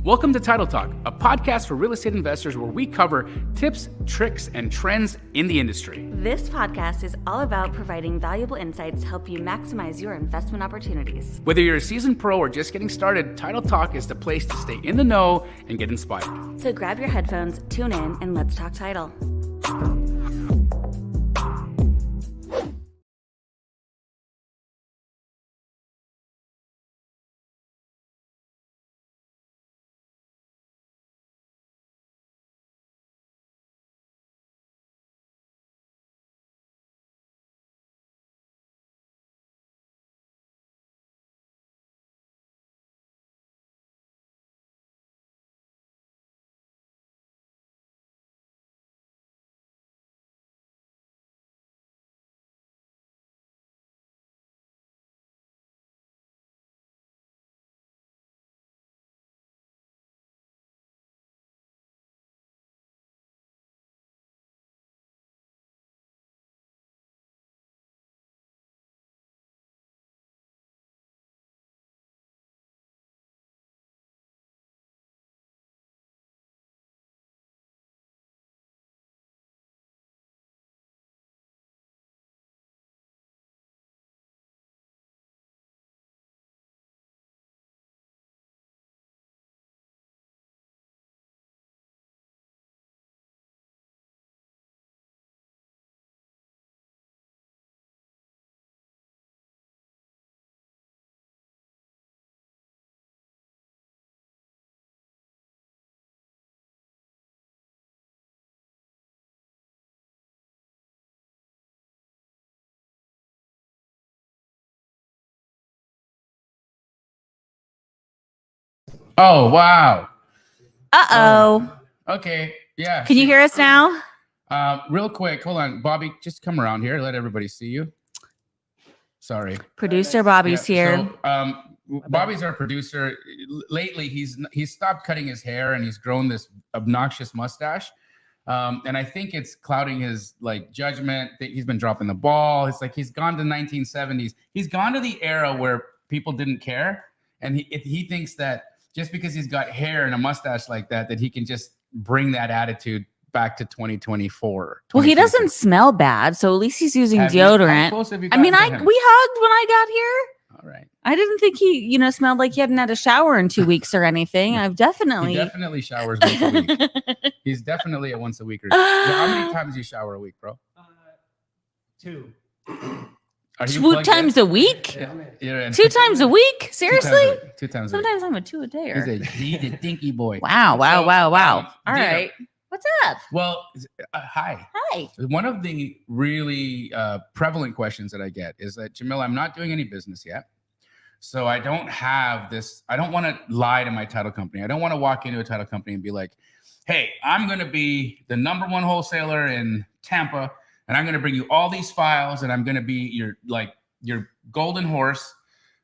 Welcome to Title Talk, a podcast for real estate investors where we cover tips, tricks, and trends in the industry. This podcast is all about providing valuable insights to help you maximize your investment opportunities. Whether you're a seasoned pro or just getting started, Title Talk is the place to stay in the know and get inspired. So grab your headphones, tune in, and let's talk title. Oh, wow. Uh-oh. Okay, yeah. Can you hear us now? Real quick, hold on. Bobby, just come around here. Let everybody see you. Sorry. Producer Bobby's here. So, Bobby's our producer. Lately, he's stopped cutting his hair and he's grown this obnoxious mustache. And I think it's clouding his judgment. He's been dropping the ball. It's like he's gone to 1970s. He's gone to the era where people didn't care. And he thinks that just because he's got hair and a mustache like that he can just bring that attitude back to 2024. Well, he doesn't smell bad, so at least he's using deodorant. We hugged when I got here. All right. I didn't think he, smelled like he hadn't had a shower in 2 weeks or anything. He definitely showers once a week. He's definitely a once a week. How many times do you shower a week, bro? 2. Two times a week? Yeah. 2 times a week? Seriously? 2 times. Sometimes I'm a 2 a day. He's a dinky boy. Wow. All right. What's up? Well, hi. Hi. One of the really prevalent questions that I get is that, Jamil, I'm not doing any business yet. So I don't have this. I don't want to lie to my title company. I don't want to walk into a title company and be like, hey, I'm going to be the #1 wholesaler in Tampa. And I'm going to bring you all these files and I'm going to be your golden horse.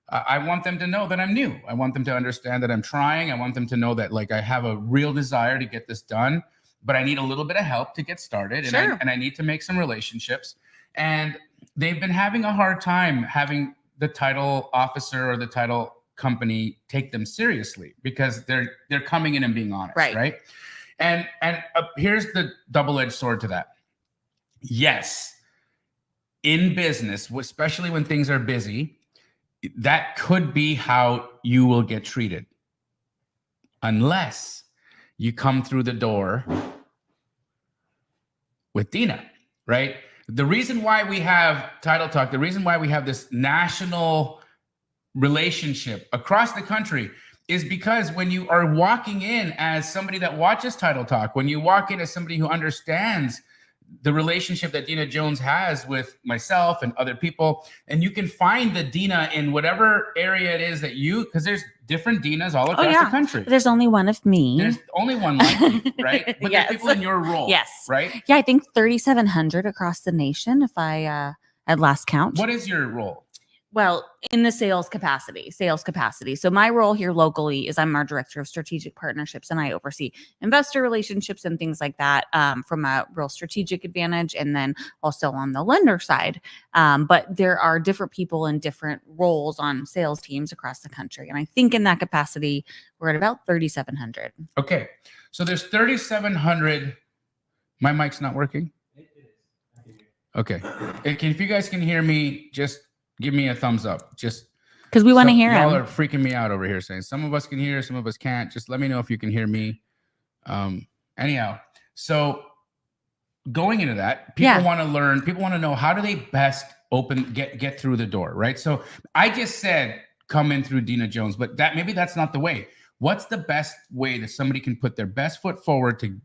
I want them to know that I'm new. I want them to understand that I'm trying. I want them to know that I have a real desire to get this done, but I need a little bit of help to get started. Sure. And I need to make some relationships. And they've been having a hard time having the title officer or the title company take them seriously because they're coming in and being honest. Right. And here's the double-edged sword to that. Yes, in business, especially when things are busy, that could be how you will get treated. Unless you come through the door with Dina, right? The reason why we have Title Talk, the reason why we have this national relationship across the country is because when you are walking in as somebody that watches Title Talk, when you walk in as somebody who understands the relationship that Dina Jones has with myself and other people, and you can find the Dina in whatever area it is that because there's different Dinas all across the country. There's only one of me. There's only one like me, right? But Yes. there's people in your role. Yes. Right? Yeah, I think 3,700 across the nation if I at last count. What is your role? Well, in the sales capacity. So my role here locally is I'm our director of strategic partnerships, and I oversee investor relationships and things like that from a real strategic advantage, and then also on the lender side. But there are different people in different roles on sales teams across the country. And I think in that capacity, we're at about 3,700. Okay. So there's 3,700. My mic's not working? It is. Okay. If you guys can hear me, just give me a thumbs up. Just because we want to hear y'all him. are freaking me out over here saying some of us can hear, some of us can't. Just let me know if you can hear me. Anyhow, so going into that, people want to learn, people want to know, how do they best get through the door, right? So I just said come in through Dina Jones, but maybe that's not the way. What's the best way that somebody can put their best foot forward to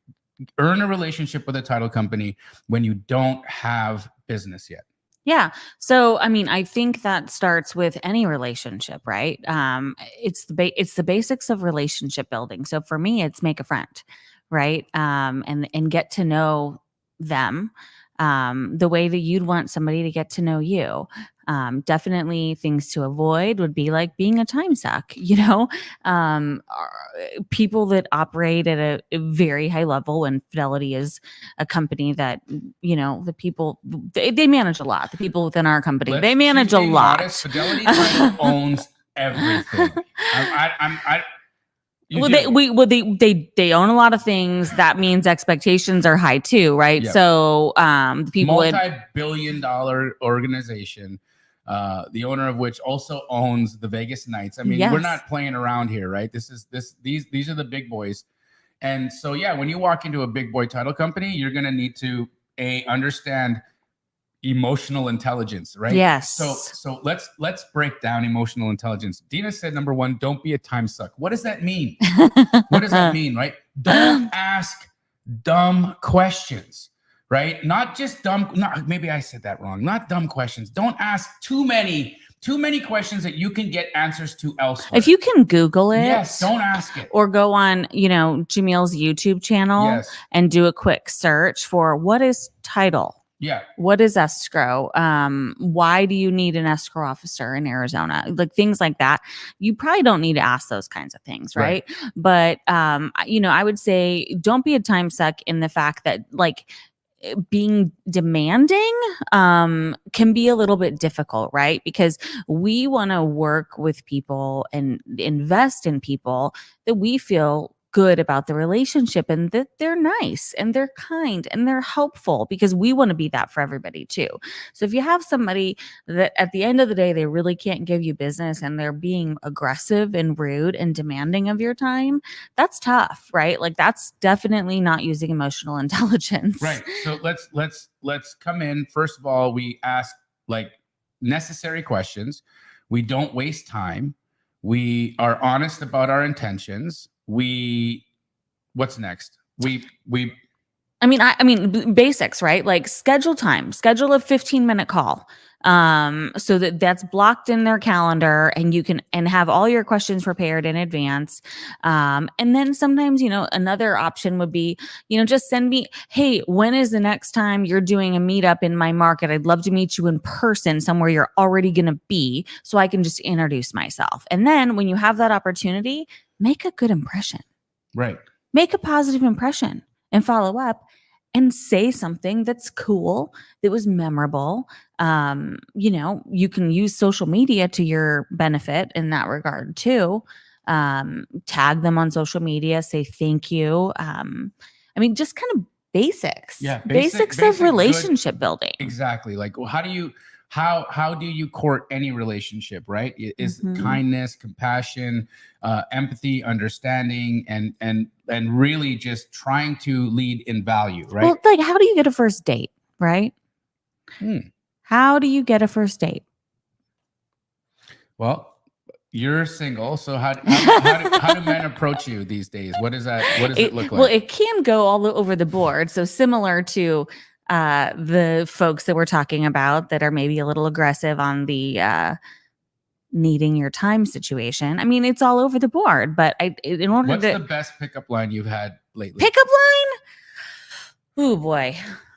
earn a relationship with a title company when you don't have business yet? Yeah. So, I mean, I think that starts with any relationship, right? It's the basics of relationship building. So for me, it's make a friend, right? And get to know them the way that you'd want somebody to get to know you. Definitely things to avoid would be like being a time suck, people that operate at a very high level, and Fidelity is a company that, the people, they manage a lot. The people within our company, they manage a lot. Modest. Fidelity Title owns everything. They own a lot of things. That means expectations are high too, right? Yep. So the people multi-billion-dollar organization, the owner of which also owns the Vegas Knights. I mean, we're not playing around here, right? These are the big boys. And so, yeah, when you walk into a big boy title company, you're going to need to understand emotional intelligence, right? Yes. So let's break down emotional intelligence. Dina said, number one, don't be a time suck. What does that mean? What does that mean, right? Don't ask dumb questions, right? Not just dumb. Maybe I said that wrong. Not dumb questions. Don't ask too many questions that you can get answers to elsewhere. If you can Google it, yes, don't ask it. Or go on, Jamil's YouTube channel and do a quick search for what is title. Yeah. What is escrow? Why do you need an escrow officer in Arizona? Like things like that. You probably don't need to ask those kinds of things, right? But I would say don't be a time suck in the fact that being demanding can be a little bit difficult, right? Because we want to work with people and invest in people that we feel good about the relationship and that they're nice and they're kind and they're helpful, because we want to be that for everybody too. So if you have somebody that at the end of the day, they really can't give you business and they're being aggressive and rude and demanding of your time, that's tough, right? Like that's definitely not using emotional intelligence. Right. So let's come in. First of all, we ask necessary questions. We don't waste time. We are honest about our intentions. What's next? I mean, basics, right? Like schedule a 15-minute call. So that's blocked in their calendar and you can, and have all your questions prepared in advance. And then sometimes, another option would be, just send me, hey, when is the next time you're doing a meetup in my market? I'd love to meet you in person somewhere you're already going to be, so I can just introduce myself. And then when you have that opportunity, make a good impression, right? Make a positive impression and follow up and say something that's cool, that was memorable. You can use social media to your benefit in that regard too. Tag them on social media, say thank you. Just kind of basics. Yeah, basics of relationship building. Exactly. Like, well, how do you court any relationship, right? Is kindness, compassion, empathy, understanding, and really just trying to lead in value, right? Well, like, how do you get a first date, right? How do you get a first date? Well, you're single, so how do men approach you these days? What does it look like? Well, it can go all over the board. So similar to the folks that we're talking about that are maybe a little aggressive on the needing your time situation. I mean, it's all over the board. But what's the best pickup line you've had lately? Pickup line? Oh boy.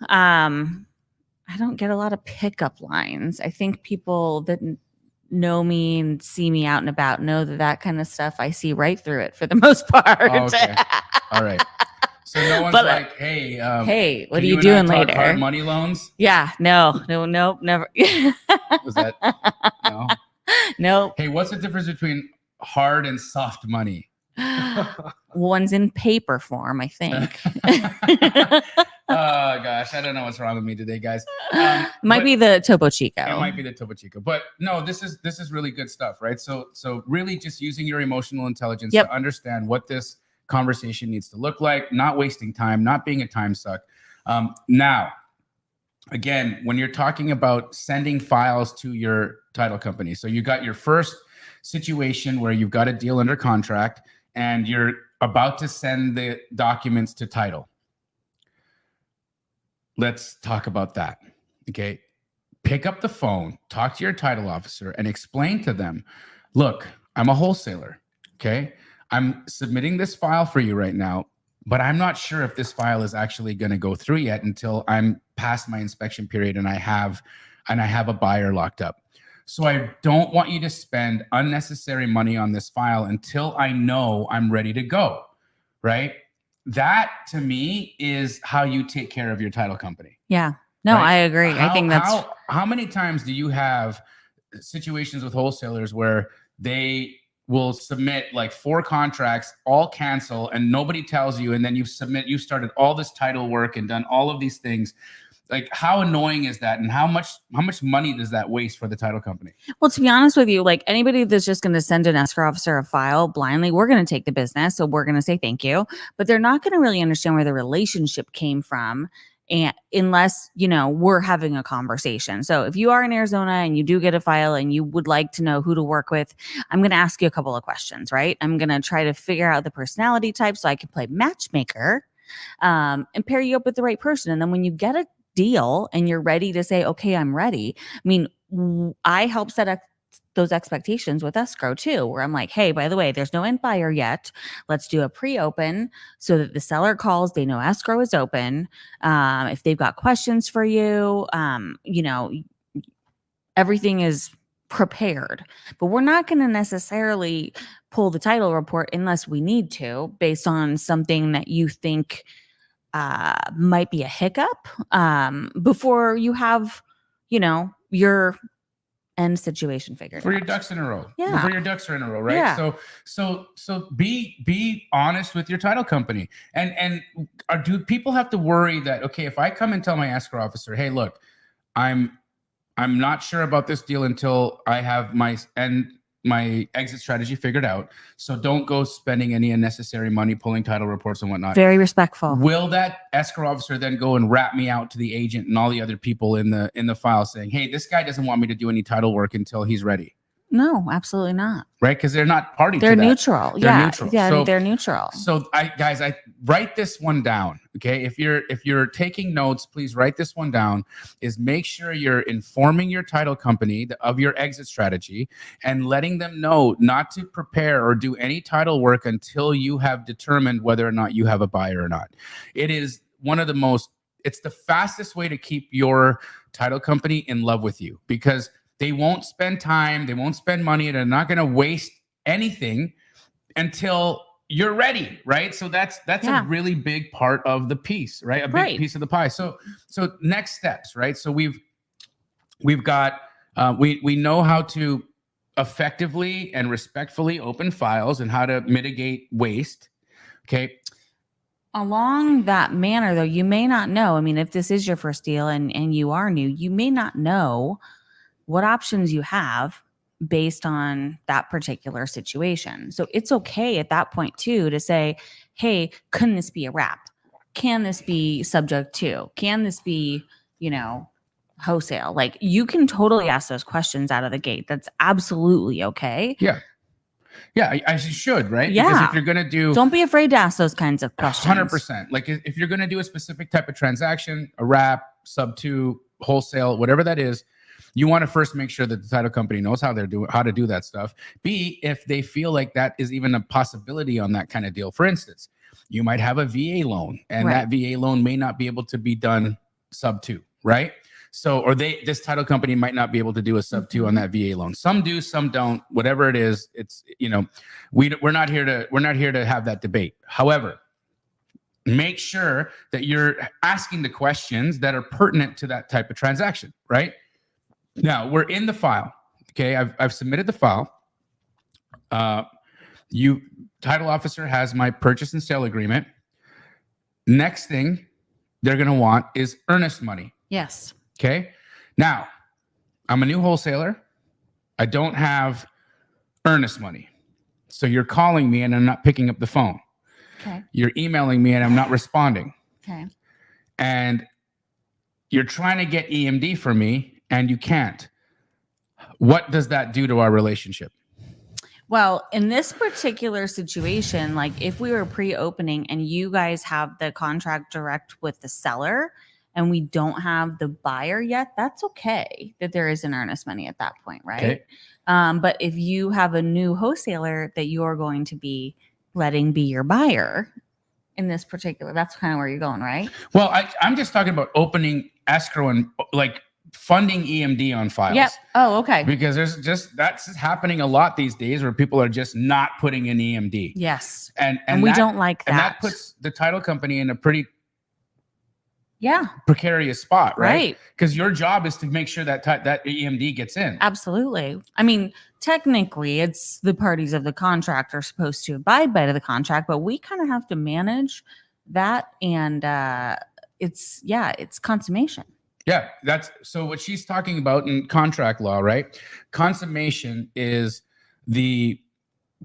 I don't get a lot of pickup lines. I think people that know me and see me out and about know that kind of stuff, I see right through it for the most part. Oh, okay. All right. So no one's But, like, hey, hey, what can are you and I doing talk later? hard money loans? Yeah, no, never. Was that no? Nope. Hey, what's the difference between hard and soft money? One's in paper form, I think. Oh gosh, I don't know what's wrong with me today, guys. Might be the Topo Chico. It might be the Topo Chico, but no, this is really good stuff, right? So really just using your emotional intelligence Yep. to understand what this conversation needs to look like, not wasting time, not being a time suck. Now, again, when you're talking about sending files to your title company, so you got your first situation where you've got a deal under contract and you're about to send the documents to title. Let's talk about that. Okay. Pick up the phone, talk to your title officer, and explain to them, look, I'm a wholesaler. Okay. I'm submitting this file for you right now, but I'm not sure if this file is actually going to go through yet until I'm past my inspection period and I have a buyer locked up. So I don't want you to spend unnecessary money on this file until I know I'm ready to go. Right. That to me is how you take care of your title company. Yeah. No, Right? I agree. I think that's how many times do you have situations with wholesalers where they will submit like 4 contracts, all cancel, and nobody tells you, and then you started all this title work and done all of these things. Like, how annoying is that, and how much money does that waste for the title company? Well, to be honest with you, like anybody that's just going to send an escrow officer a file blindly, we're going to take the business, so we're going to say thank you, but they're not going to really understand where the relationship came from, and unless we're having a conversation. So if you are in Arizona and you do get a file and you would like to know who to work with, I'm going to ask you a couple of questions, right? I'm going to try to figure out the personality type so I can play matchmaker, and pair you up with the right person. And then when you get a deal and you're ready to say, okay, I'm ready. I mean, I help set those expectations with escrow too, where I'm like, hey, by the way, there's no end buyer yet. Let's do a pre-open so that the seller calls, they know escrow is open. If they've got questions for you, everything is prepared. But we're not going to necessarily pull the title report unless we need to, based on something that you think might be a hiccup, before you have, your end situation figured For out. your ducks in a row. Yeah. Before your ducks are in a row, right? Yeah. So be honest with your title company. And do people have to worry that, okay, if I come and tell my escrow officer, hey, look, I'm not sure about this deal until I have my exit strategy figured out. So don't go spending any unnecessary money pulling title reports and whatnot. Very respectful. Will that escrow officer then go and rat me out to the agent and all the other people in the file saying, hey, this guy doesn't want me to do any title work until he's ready? No, absolutely not. Right? Because they're not party They're to that. neutral. They're Yeah. neutral. Yeah, So- they're neutral. So I write this one down. Okay. If you're taking notes, please write this one down. Is make sure you're informing your title company of your exit strategy and letting them know not to prepare or do any title work until you have determined whether or not you have a buyer or not. It is it's the fastest way to keep your title company in love with you, because they won't spend time, they won't spend money, they're not going to waste anything until you're ready, right? So that's a really big part of the piece, right? A big piece of the pie. So next steps, right? So we've got we know how to effectively and respectfully open files and how to mitigate waste. Okay. Along that manner, though, you may not know. I mean, if this is your first deal and you are new, you may not know what options you have based on that particular situation. So it's okay at that point too to say, hey, couldn't this be a wrap? Can this be subject to? Can this be, wholesale? Like, you can totally ask those questions out of the gate. That's absolutely okay. Yeah. Yeah, as you should, right? Yeah. Because if you're going to do... Don't be afraid to ask those kinds of questions. 100%. Like, if you're going to do a specific type of transaction, a wrap, sub to, wholesale, whatever that is, you want to first make sure that the title company knows how to do that stuff. B, if they feel like that is even a possibility on that kind of deal. For instance, you might have a VA loan, and that VA loan may not be able to be done sub to, right? So, or this title company might not be able to do a sub 2 on that VA loan. Some do, some don't. Whatever it is, it's, you know, we're not here to have that debate. However, make sure that you're asking the questions that are pertinent to that type of transaction, right? Now, we're in the file. Okay, I've submitted the file. Title officer has my purchase and sale agreement. Next thing they're going to want is earnest money. Yes. Okay. Now, I'm a new wholesaler. I don't have earnest money. So you're calling me and I'm not picking up the phone. Okay. You're emailing me and I'm not responding. Okay. And you're trying to get EMD from me and you can't. What does that do to our relationship? Well, in this particular situation, like if we were pre-opening and you guys have the contract direct with the seller and we don't have the buyer yet, that's okay that there is an earnest money at that point, right? Okay. But if you have a new wholesaler that you're going to be letting be your buyer in this particular, that's kind of where you're going, right? Well, I'm just talking about opening escrow and like funding EMD on files. Yep. Oh, okay. Because that's happening a lot these days where people are just not putting in EMD. Yes. And we don't like that. And that puts the title company in a pretty yeah, precarious spot, right? Right. Because your job is to make sure that that EMD gets in. Absolutely. I mean, technically, it's the parties of the contract are supposed to abide by the contract, but we kind of have to manage that, and it's consummation. Yeah, that's so what she's talking about in contract law, right? Consummation is the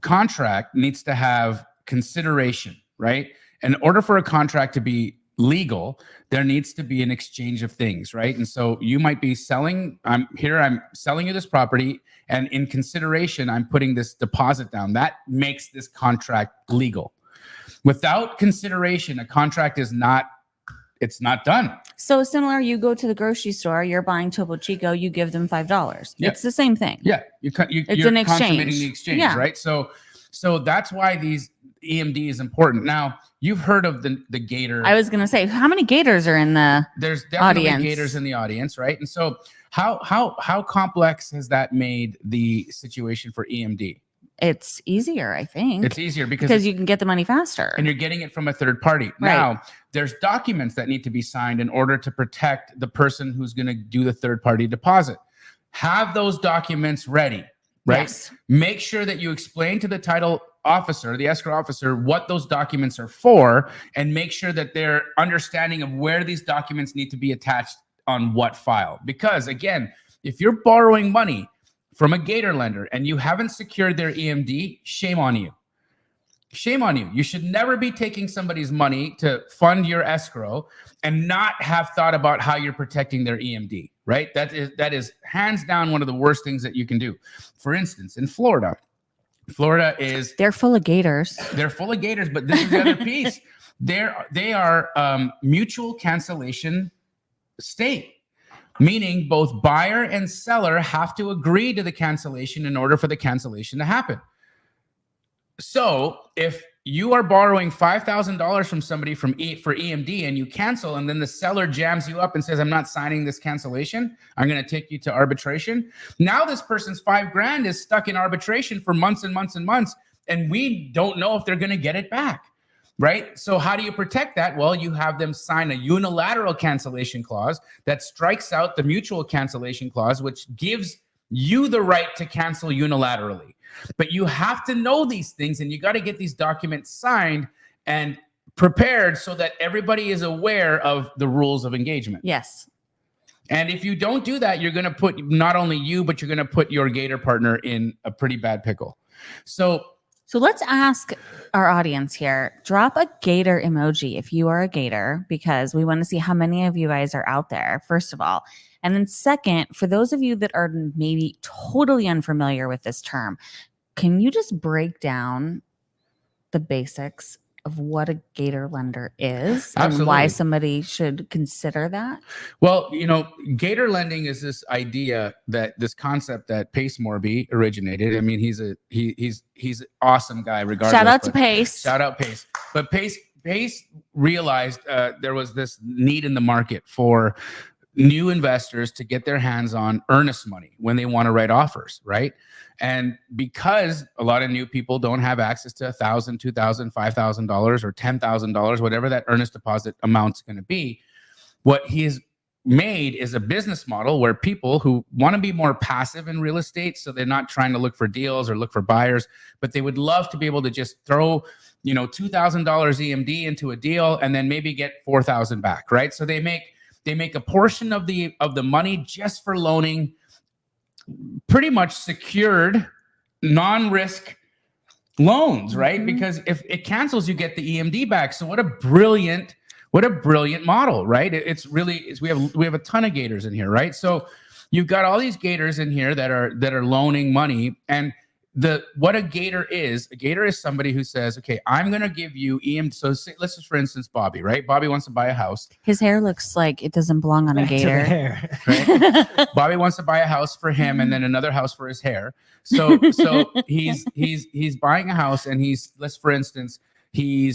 contract needs to have consideration, right? In order for a contract to be legal, there needs to be an exchange of things, right? And so you might be selling, I'm selling you this property, and in consideration, I'm putting this deposit down. That makes this contract legal. Without consideration, a contract is not, it's not done. So similar, you go to the grocery store, you're buying Topo Chico, you give them $5. Yeah. It's the same thing. Yeah, It's you're an exchange. consummating the exchange, Yeah. right? So that's why these EMD is important. Now, you've heard of the gator. I was going to say, how many gators are in the There's definitely audience? gators in the audience, right? And so how complex has that made the situation for EMD? It's easier, I think. It's easier because you can get the money faster. and you're getting it from a third party. Right. Now, there's documents that need to be signed in order to protect the person who's going to do the third party deposit. Have those documents ready, right? Yes. Make sure that you explain to the title officer, the escrow officer, what those documents are for, and make sure that they're understanding of where these documents need to be attached on what file. Because again, if you're borrowing money from a gator lender and you haven't secured their EMD, shame on you. Shame on you. You should never be taking somebody's money to fund your escrow and not have thought about how you're protecting their EMD, right? That is hands down one of the worst things that you can do. For instance, in Florida is They're full of gators. they're full of gators, but this is the other piece. They are mutual cancellation state, meaning both buyer and seller have to agree to the cancellation in order for the cancellation to happen. So if you are borrowing $5,000 from somebody for EMD and you cancel, and then the seller jams you up and says, I'm not signing this cancellation, I'm going to take you to arbitration. Now this person's $5,000 is stuck in arbitration for months and months and months, and we don't know if they're going to get it back, right? So how do you protect that? Well, you have them sign a unilateral cancellation clause that strikes out the mutual cancellation clause, which gives you the right to cancel unilaterally. But you have to know these things, and you got to get these documents signed and prepared so that everybody is aware of the rules of engagement. Yes. And if you don't do that, you're going to put not only you, but you're going to put your gator partner in a pretty bad pickle. So let's ask our audience here, drop a gator emoji if you are a gator, because we want to see how many of you guys are out there, first of all. And then second, for those of you that are maybe totally unfamiliar with this term, can you just break down the basics of what a gator lender is and why somebody should consider that? Well, gator lending is this idea this concept that Pace Morby originated. I mean, he's an awesome guy, regardless. Shout out to Pace. Shout out Pace. But Pace realized there was this need in the market for new investors to get their hands on earnest money when they want to write offers, right? And because a lot of new people don't have access to $1,000, $2,000, $5,000, or $10,000, whatever that earnest deposit amount's going to be, what he's made is a business model where people who want to be more passive in real estate, so they're not trying to look for deals or look for buyers, but they would love to be able to just throw, $2,000 EMD into a deal and then maybe get 4,000 back, right? So they make a portion of the money just for loaning pretty much secured non-risk loans, right? Because if it cancels, you get the EMD back. So what a brilliant model, right? We have a ton of gators in here, right? So you've got all these gators in here that are loaning money. And what a gator is somebody who says, okay, I'm going to give you EMD. So let's just, for instance, Bobby, right? Bobby wants to buy a house. His hair looks like it doesn't belong on a gator. Right? Bobby wants to buy a house for him and then another house for his hair. So he's buying a house, and let's, for instance, he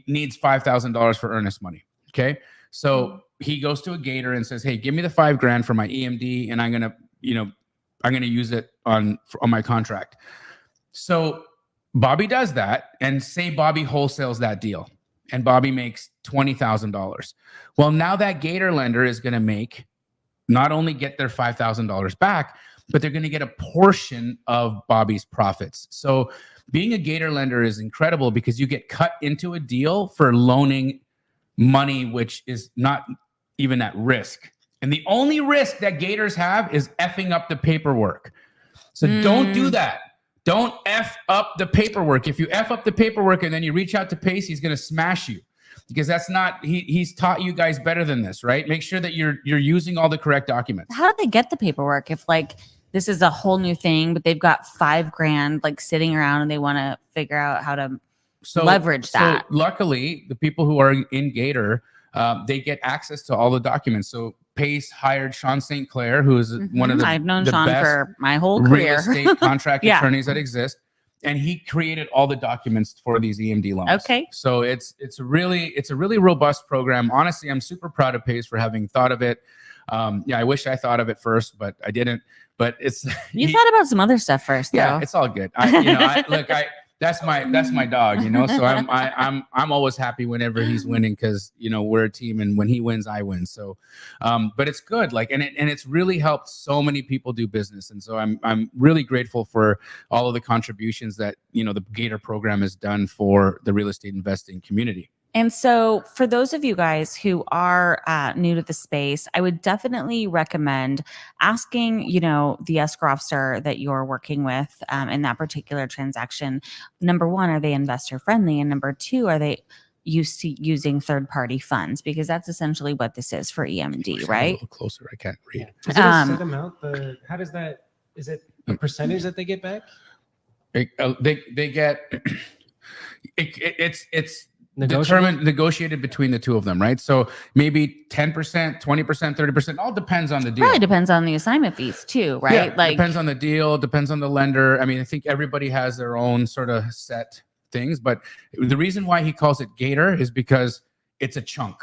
needs $5,000 for earnest money. Okay. So he goes to a gator and says, hey, give me the $5,000 for my EMD, and I'm going to use it on my contract. So Bobby does that, and say Bobby wholesales that deal, and Bobby makes $20,000. Well, now that gator lender is going to make, not only get their $5,000 back, but they're going to get a portion of Bobby's profits. So being a gator lender is incredible because you get cut into a deal for loaning money, which is not even at risk. And the only risk that gators have is effing up the paperwork. So don't do that. Don't F up the paperwork. If you F up the paperwork and then you reach out to Pace, he's going to smash you, because that's not, he's taught you guys better than this, right? Make sure that you're using all the correct documents. How do they get the paperwork if this is a whole new thing, but they've got $5,000 sitting around and they want to figure out how to leverage that? So luckily, the people who are in Gator, they get access to all the documents. So Pace hired Sean St. Clair, who is one of I've known the Sean best for my whole career. real estate contract attorneys that exist. And he created all the documents for these EMD loans. Okay. So it's a really robust program. Honestly, I'm super proud of Pace for having thought of it. I wish I thought of it first, but I didn't. But you thought about some other stuff first, though. Yeah, it's all good. That's my dog, So I'm always happy whenever he's winning, because we're a team, and when he wins, I win. So, but it's good. And it's really helped so many people do business, and so I'm really grateful for all of the contributions that the Gator program has done for the real estate investing community. And so for those of you guys who are new to the space, I would definitely recommend asking, the escrow officer that you're working with in that particular transaction. Number one, are they investor friendly? And number two, are they using third-party funds? Because that's essentially what this is for EMD, right? A little closer, I can't read. Is it a set amount? How does that? Is it a percentage that they get back? They get it's negotiated between the two of them, right? So maybe 10%, 20%, 30%, all depends on the deal. Probably depends on the assignment fees too, right? Yeah, depends on the deal, depends on the lender. I mean, I think everybody has their own sort of set things, but the reason why he calls it Gator is because it's a chunk.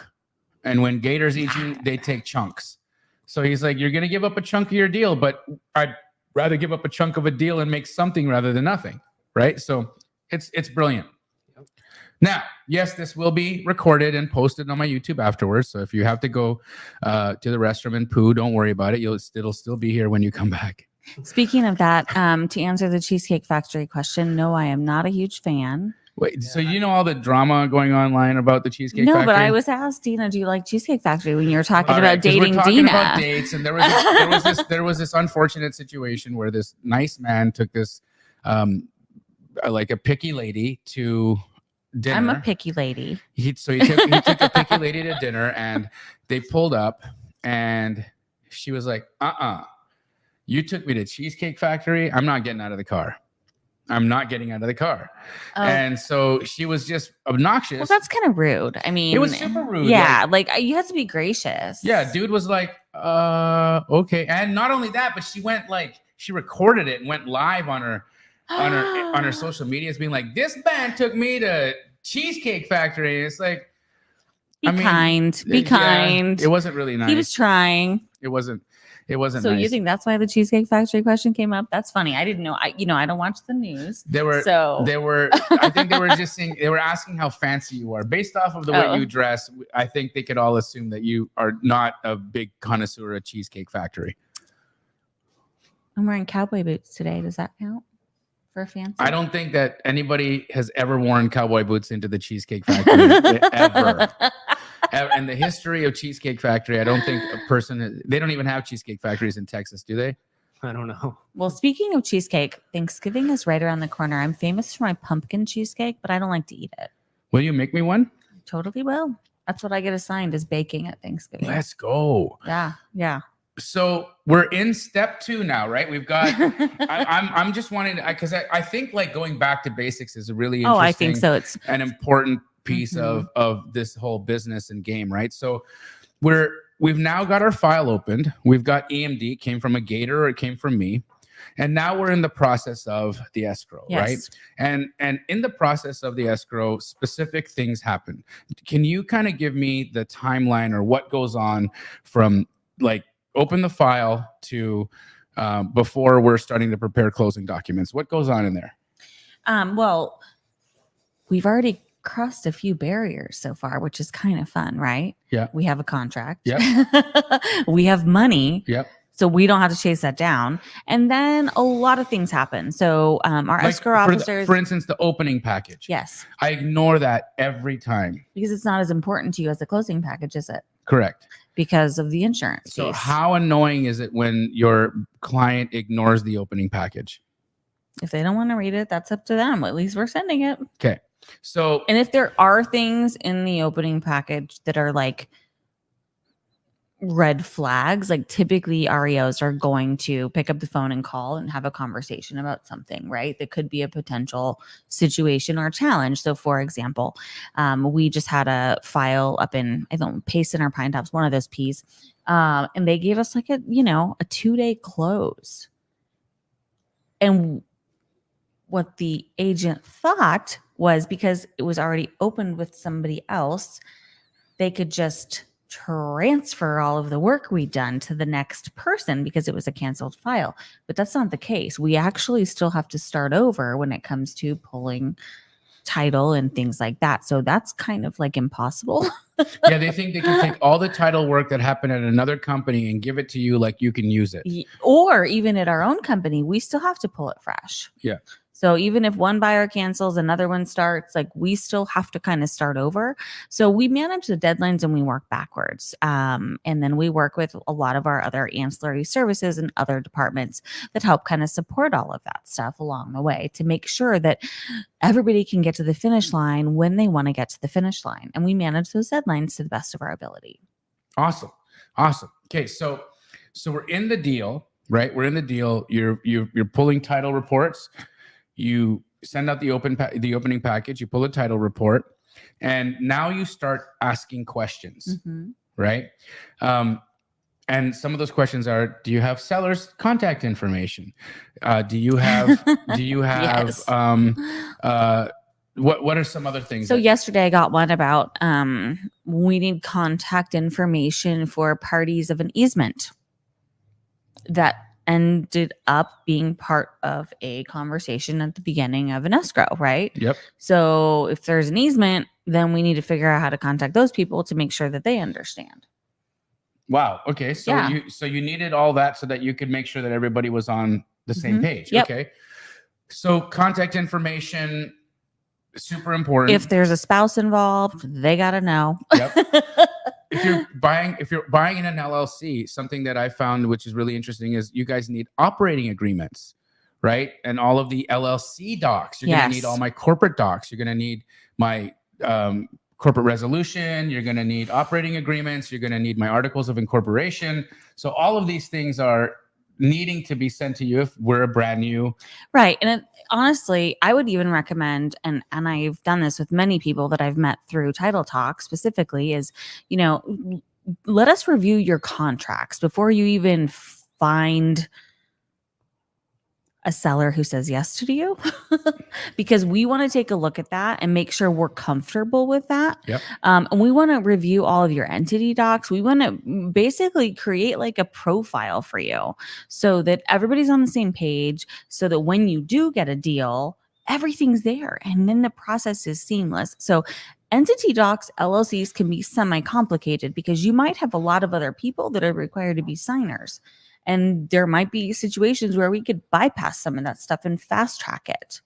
And when gators eat you, they take chunks. So he's like, you're going to give up a chunk of your deal, but I'd rather give up a chunk of a deal and make something rather than nothing, right? So it's brilliant. Now, yes, this will be recorded and posted on my YouTube afterwards. So if you have to go to the restroom and poo, don't worry about it. It'll still be here when you come back. Speaking of that, to answer the Cheesecake Factory question, no, I am not a huge fan. Wait, so all the drama going online about the Cheesecake Factory? No, but I was asked, Dina, do you like Cheesecake Factory when you were talking about right, dating we're talking Dina? About dates, and there was this unfortunate situation where this nice man took this like a picky lady to dinner. I'm a picky lady. He took a picky lady to dinner, and they pulled up, and she was like, you took me to Cheesecake Factory. I'm not getting out of the car. I'm not getting out of the car. Oh. And so she was just obnoxious. Well, that's kind of rude. I mean, it was super rude. Yeah, like you have to be gracious. Yeah, dude was like, okay. And not only that, but she recorded it and went live on her social medias, being like, this man took me to Cheesecake Factory. And it's like, Be I mean, kind. Be yeah, kind. It wasn't really nice. He was trying. It wasn't So nice. you think that's why the Cheesecake Factory question came up? That's funny. I didn't know. I don't watch the news. They were I think they were just saying, they were asking how fancy you are. Based off of the way you dress, I think they could all assume that you are not a big connoisseur of Cheesecake Factory. I'm wearing cowboy boots today. Does that count for fancy? I don't think that anybody has ever worn cowboy boots into the Cheesecake Factory ever. In the history of Cheesecake Factory, I don't think a person, they don't even have Cheesecake Factories in Texas, do they? I don't know. Well, speaking of cheesecake, Thanksgiving is right around the corner. I'm famous for my pumpkin cheesecake, but I don't like to eat it. Will you make me one? Totally will. That's what I get assigned is baking at Thanksgiving. Let's go. Yeah. So we're in step 2 now, right? We've got, I'm just wanting to, because I think like going back to basics is a really interesting, I think so. It's an important piece of this whole business and game, right? So we've now got our file opened. We've got EMD, came from a Gator or it came from me. And now we're in the process of the escrow, right? And in the process of the escrow, specific things happen. Can you kind of give me the timeline or what goes on from like open the file to before we're starting to prepare closing documents? What goes on in there? Well, we've already crossed a few barriers so far, which is kind of fun, right? Yeah. We have a contract. Yep. We have money. Yep. So we don't have to chase that down. And then a lot of things happen. So our escrow officers. For instance, the opening package. Yes. I ignore that every time. Because it's not as important to you as the closing package, is it? Correct. Because of the insurance So piece. how annoying is it when your client ignores the opening package? If they don't want to read it, that's up to them. At least we're sending it. Okay. So, and if there are things in the opening package that are like red flags, like typically REOs are going to pick up the phone and call and have a conversation about something, right? That could be a potential situation or challenge. So for example, we just had a file up in, I don't know, Pay Center, Pine Tops, one of those P's. And they gave us like a 2-day close. And what the agent thought was because it was already opened with somebody else, they could just transfer all of the work we'd done to the next person because it was a canceled file. But that's not the case. We actually still have to start over when it comes to pulling title and things like that. So that's kind of like impossible. Yeah, they think they can take all the title work that happened at another company and give it to you like you can use it. Or even at our own company, we still have to pull it fresh. Yeah. So even if one buyer cancels, another one starts, like we still have to kind of start over. So we manage the deadlines and we work backwards. And then we work with a lot of our other ancillary services and other departments that help kind of support all of that stuff along the way to make sure that everybody can get to the finish line when they want to get to the finish line. And we manage those deadlines to the best of our ability. Awesome. Okay. So we're in the deal, right? We're in the deal. You're pulling title reports. You send out the opening package, you pull a title report, and now you start asking questions, right? And some of those questions are: do you have seller's contact information? Do you have Yes. What are some other things? So yesterday I got one about we need contact information for parties of an easement that ended up being part of a conversation at the beginning of an escrow, right? Yep. So if there's an easement, then we need to figure out how to contact those people to make sure that they understand. Wow. Okay. So you needed all that so that you could make sure that everybody was on the same page. Yep. Okay. So contact information, super important. If there's a spouse involved, they got to know. Yep. If you're buying in an LLC, something that I found which is really interesting is you guys need operating agreements, right? And all of the LLC docs. You're going to need all my corporate docs. You're going to need my corporate resolution. You're going to need operating agreements. You're going to need my articles of incorporation. So all of these things are needing to be sent to you if we're a brand new. Right. And honestly, I would even recommend, and I've done this with many people that I've met through Title Talk specifically, is, let us review your contracts before you even find a seller who says yes to you because we want to take a look at that and make sure we're comfortable with that. Yep. And we want to review all of your entity docs. We want to basically create like a profile for you so that everybody's on the same page, so that when you do get a deal, everything's there and then the process is seamless. So entity docs, LLCs can be semi-complicated because you might have a lot of other people that are required to be signers. And there might be situations where we could bypass some of that stuff and fast track it.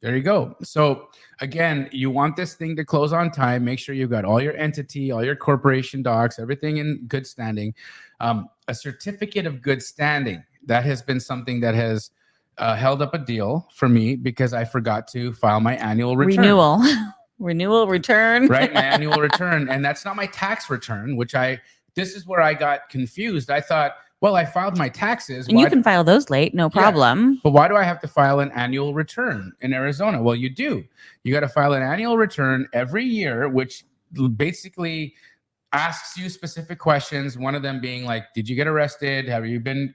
There you go. So again, you want this thing to close on time. Make sure you've got all your entity, all your corporation docs, everything in good standing. A certificate of good standing. That has been something that has held up a deal for me because I forgot to file my annual return. Renewal return. Right, my annual return. And that's not my tax return, this is where I got confused. I thought, well, I filed my taxes. And you can file those late, no problem. But why do I have to file an annual return in Arizona? Well, you do. You got to file an annual return every year, which basically asks you specific questions. One of them being like, did you get arrested? Have you been,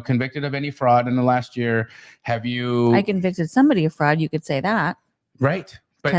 convicted of any fraud in the last year? I convicted somebody of fraud. You could say that. Right. But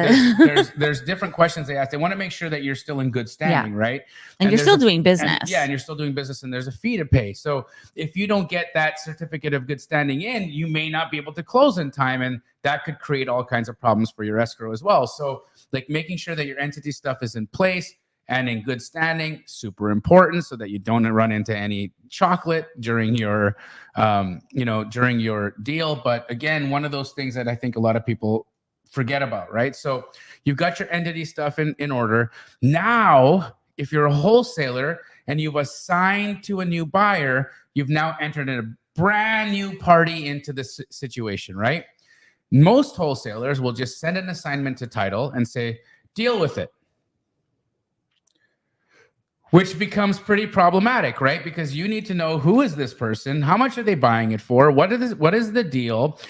there's different questions they ask. They want to make sure that you're still in good standing, right? And you're still doing business. And you're still doing business, and there's a fee to pay. So if you don't get that certificate of good standing in, you may not be able to close in time, and that could create all kinds of problems for your escrow as well. So like making sure that your entity stuff is in place and in good standing, super important, so that you don't run into any chocolate during your, during your deal. But again, one of those things that I think a lot of people forget about, right? So you've got your entity stuff in order. Now, if you're a wholesaler and you've assigned to a new buyer, you've now entered in a brand new party into this situation, right? Most wholesalers will just send an assignment to title and say, deal with it. Which becomes pretty problematic, right? Because you need to know, who is this person? How much are they buying it for? What is the deal?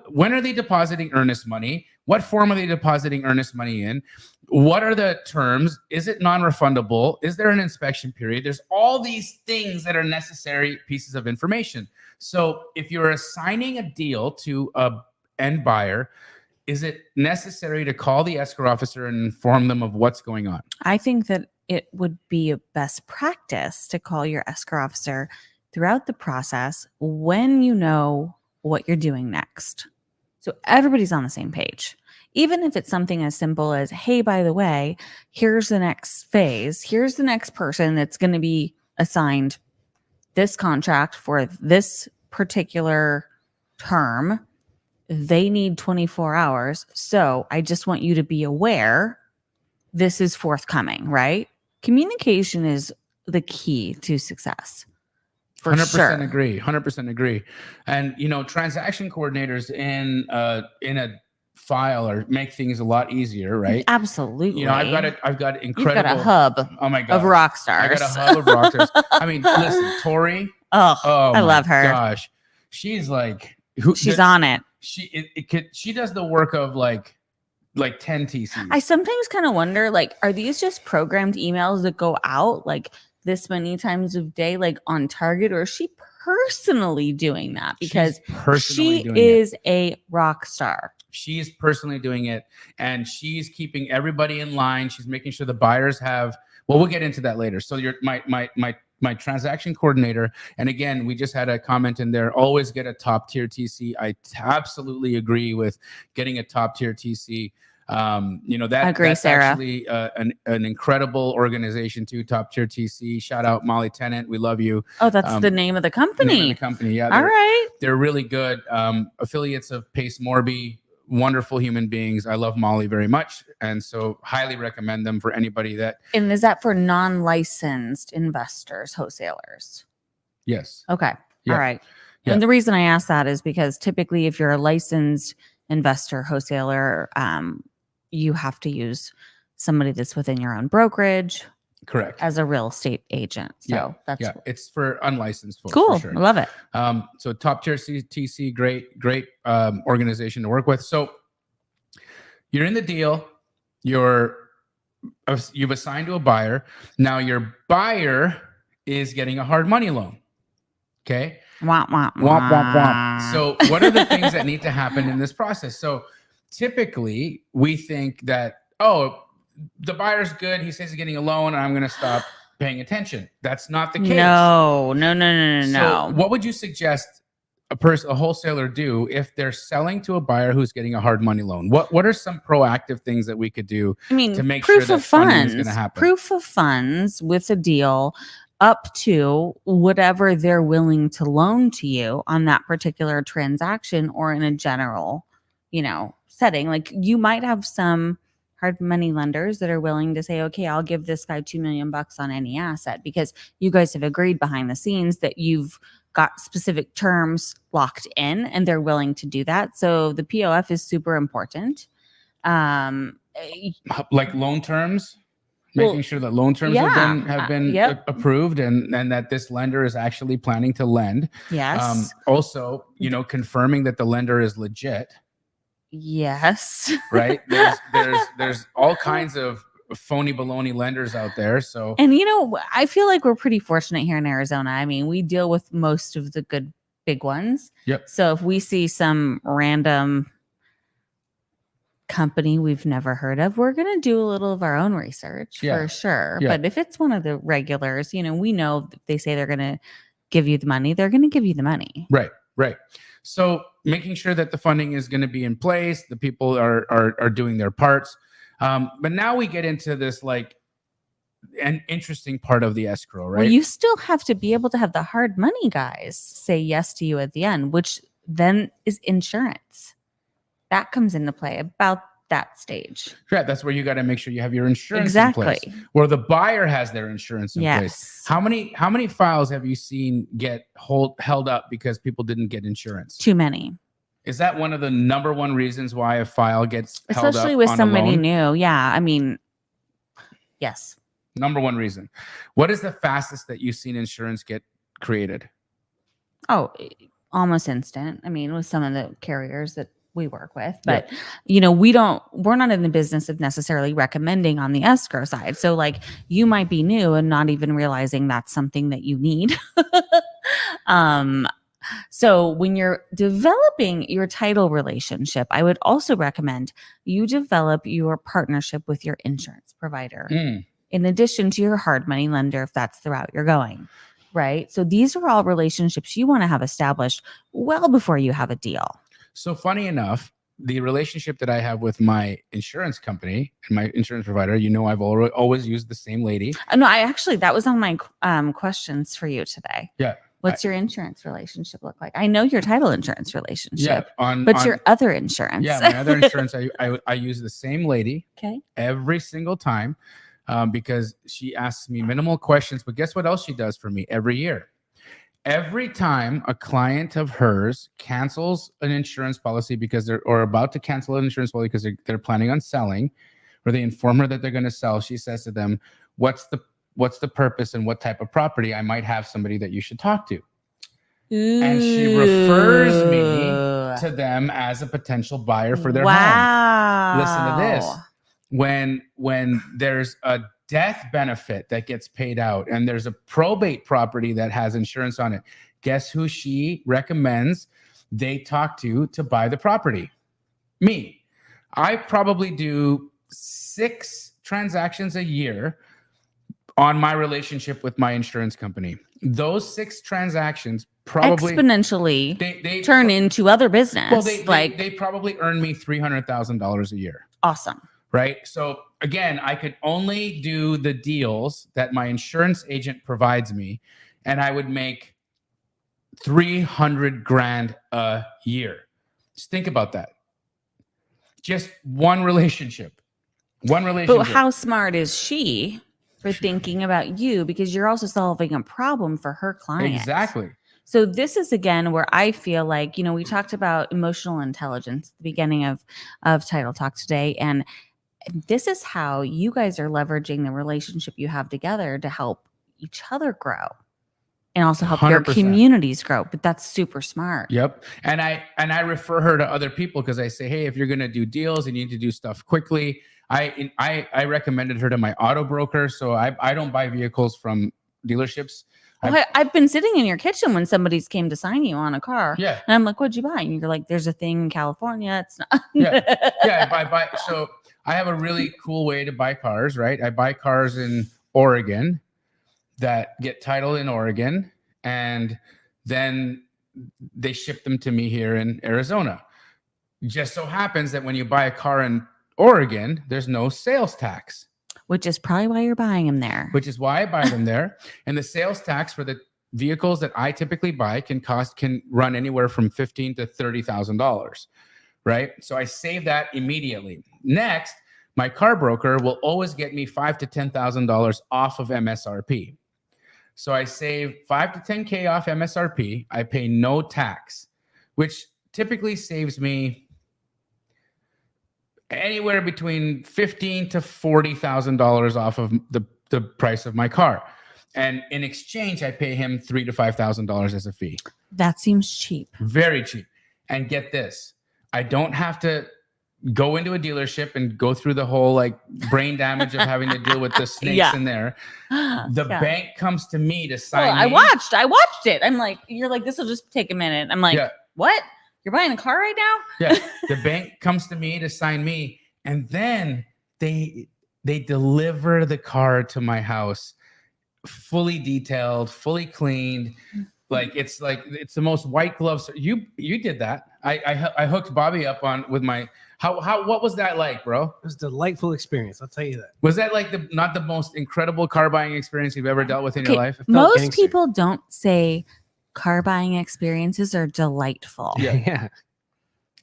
When are they depositing earnest money? What form are they depositing earnest money in? What are the terms? Is it non-refundable? Is there an inspection period? There's all these things that are necessary pieces of information. So if you're assigning a deal to a end buyer, is it necessary to call the escrow officer and inform them of what's going on? I think that it would be a best practice to call your escrow officer throughout the process when you know what you're doing next. So everybody's on the same page. Even if it's something as simple as, hey, by the way, here's the next phase. Here's the next person that's going to be assigned this contract for this particular term. They need 24 hours. So I just want you to be aware this is forthcoming, right? Communication is the key to success. For 100% sure. agree. 100% agree. And transaction coordinators in a file or make things a lot easier, right? Absolutely. I've got incredible. You've got a hub. Oh my god. Of rock stars. I got a hub of rock stars. I mean, listen, Tori. Oh, I love her. Gosh, she's like she's on it. She does the work of like 10 TCs. I sometimes kind of wonder, like, are these just programmed emails that go out like this many times a day, like on target, or is she personally doing that? Because she is a rock star. She's personally doing it, and she's keeping everybody in line. She's making sure the buyers have. Well, we'll get into that later. So my transaction coordinator, and again, we just had a comment in there, always get a top tier TC. I absolutely agree with getting a top tier TC. That's Sarah. Actually an incredible organization too, top tier TC. Shout out Molly Tennant, we love you. Oh, that's the name of the company. Yeah. All right. They're really good. Affiliates of Pace Morby, wonderful human beings. I love Molly very much, and so highly recommend them for anybody that. And is that for non-licensed investors, wholesalers? Yes. Okay. Yeah. All right. Yeah. And the reason I ask that is because typically, if you're a licensed investor, wholesaler, you have to use somebody that's within your own brokerage. Correct. As a real estate agent. So that's it's for unlicensed folks. Cool. For sure. I love it. So top tier TC, great organization to work with. So you're in the deal, you've assigned to a buyer. Now your buyer is getting a hard money loan. Okay. Wah, wah, Womp, womp, womp. wah. So, what are the things that need to happen in this process? So, typically, we think that, oh, the buyer's good. He says he's getting a loan, and I'm going to stop paying attention. That's not the case. No, no, no, no, no, So, no. what would you suggest a wholesaler do if they're selling to a buyer who's getting a hard money loan? What are some proactive things that we could do I mean, to make sure proof that of funding is going funds, to happen? proof of funds with a deal up to whatever they're willing to loan to you on that particular transaction or in a general, setting. Like you might have some hard money lenders that are willing to say, okay, I'll give this guy $2 million on any asset because you guys have agreed behind the scenes that you've got specific terms locked in and they're willing to do that. So the POF is super important. Like loan terms, Well, making sure that loan terms yeah, have been yep. approved and that this lender is actually planning to lend. Yes. Also, confirming that the lender is legit. Yes. Right. There's all kinds of phony baloney lenders out there. So, And I feel like we're pretty fortunate here in Arizona. I mean, we deal with most of the good big ones. Yep. So if we see some random company we've never heard of, we're going to do a little of our own research for sure. Yeah. But if it's one of the regulars, we know if they say they're going to give you the money, they're going to give you the money. Right. So making sure that the funding is going to be in place, the people are doing their parts. But now we get into this an interesting part of the escrow, right? Well, you still have to be able to have the hard money guys say yes to you at the end, which then is insurance. That comes into play about that stage. Yeah, that's where you got to make sure you have your insurance in place. Where the buyer has their insurance in Yes. place. How many files have you seen get held up because people didn't get insurance? Too many. Is that one of the number one reasons why a file gets held up? Especially with on somebody a loan? new. Yeah. I mean, yes. Number one reason. What is the fastest that you've seen insurance get created? Oh, almost instant. I mean, with some of the carriers that we work with, but we're not in the business of necessarily recommending on the escrow side. So you might be new and not even realizing that's something that you need. So when you're developing your title relationship, I would also recommend you develop your partnership with your insurance provider in addition to your hard money lender, if that's the route you're going. Right. So these are all relationships you want to have established well before you have a deal. So funny enough, the relationship that I have with my insurance company and my insurance provider, I've always used the same lady. No, that was on my questions for you today. Yeah. What's your insurance relationship look like? I know your title insurance relationship, Yeah. but your other insurance. Yeah. My other insurance, I use the same lady every single time because she asks me minimal questions. But guess what else she does for me every year? Every time a client of hers cancels an insurance policy because they're about to cancel an insurance policy because they're planning on selling, or they inform her that they're going to sell, she says to them, what's the purpose and what type of property? I might have somebody that you should talk to. Ooh. And she refers me to them as a potential buyer for their home. Listen to this. When there's a death benefit that gets paid out and there's a probate property that has insurance on it, guess who she recommends they talk to buy the property? Me. I probably do 6 transactions a year on my relationship with my insurance company. Those 6 transactions probably exponentially they turn into other business. Well, they probably earn me $300,000 a year. Awesome. Right. So again, I could only do the deals that my insurance agent provides me, and I would make $300,000 a year. Just think about that. Just one relationship. But how smart is she for thinking about you? Because you're also solving a problem for her client. Exactly. So this is again where I feel like, we talked about emotional intelligence at the beginning of Title Talk today, and this is how you guys are leveraging the relationship you have together to help each other grow and also help 100%. Your communities grow. But that's super smart. Yep. And I refer her to other people because I say, hey, if you're going to do deals and you need to do stuff quickly, I recommended her to my auto broker. So I don't buy vehicles from dealerships. I've been sitting in your kitchen when somebody's came to sign you on a car. Yeah. And I'm like, what'd you buy? And you're like, there's a thing in California. It's not. Yeah. I buy. So I have a really cool way to buy cars, right? I buy cars in Oregon that get title in Oregon, and then they ship them to me here in Arizona. Just so happens that when you buy a car in Oregon, there's no sales tax. Which is probably why you're buying them there. Which is why I buy them there. And the sales tax for the vehicles that I typically buy can run anywhere from $15,000 to $30,000, right? So I save that immediately. Next, my car broker will always get me $5,000 to $10,000 off of MSRP. So I save $5,000 to $10,000 off MSRP. I pay no tax, which typically saves me anywhere between $15,000 to $40,000 off of the price of my car. And in exchange, I pay him $3,000 to $5,000 as a fee. That seems cheap. Very cheap. And get this, I don't have to go into a dealership and go through the whole like brain damage of having to deal with the snakes in there. The bank comes to me to sign. I watched it. I'm like, you're like, this will just take a minute. I'm like, what? You're buying a car right now? Yeah. The bank comes to me to sign me, and then they deliver the car to my house, fully detailed, fully cleaned. It's the most white gloves. You did that. I hooked Bobby up with my what was that like, bro? It was a delightful experience. I'll tell you that. Was that like not the most incredible car buying experience you've ever dealt with in your life? Most people don't say car buying experiences are delightful. Yeah.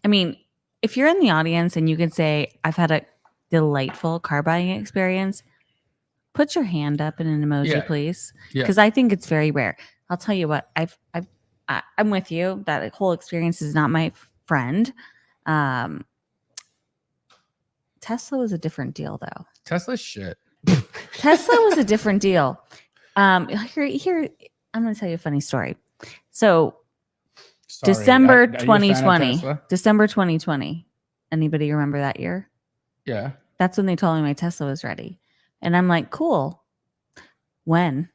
I mean, if you're in the audience and you can say, I've had a delightful car buying experience, put your hand up in an emoji, please. Because I think it's very rare. I'll tell you what, I'm with you. That whole experience is not my friend. Tesla was a different deal, though. Tesla's shit. Tesla was a different deal. Here, I'm going to tell you a funny story. So, December 2020. December 2020. Anybody remember that year? Yeah. That's when they told me my Tesla was ready. And I'm like, cool. When?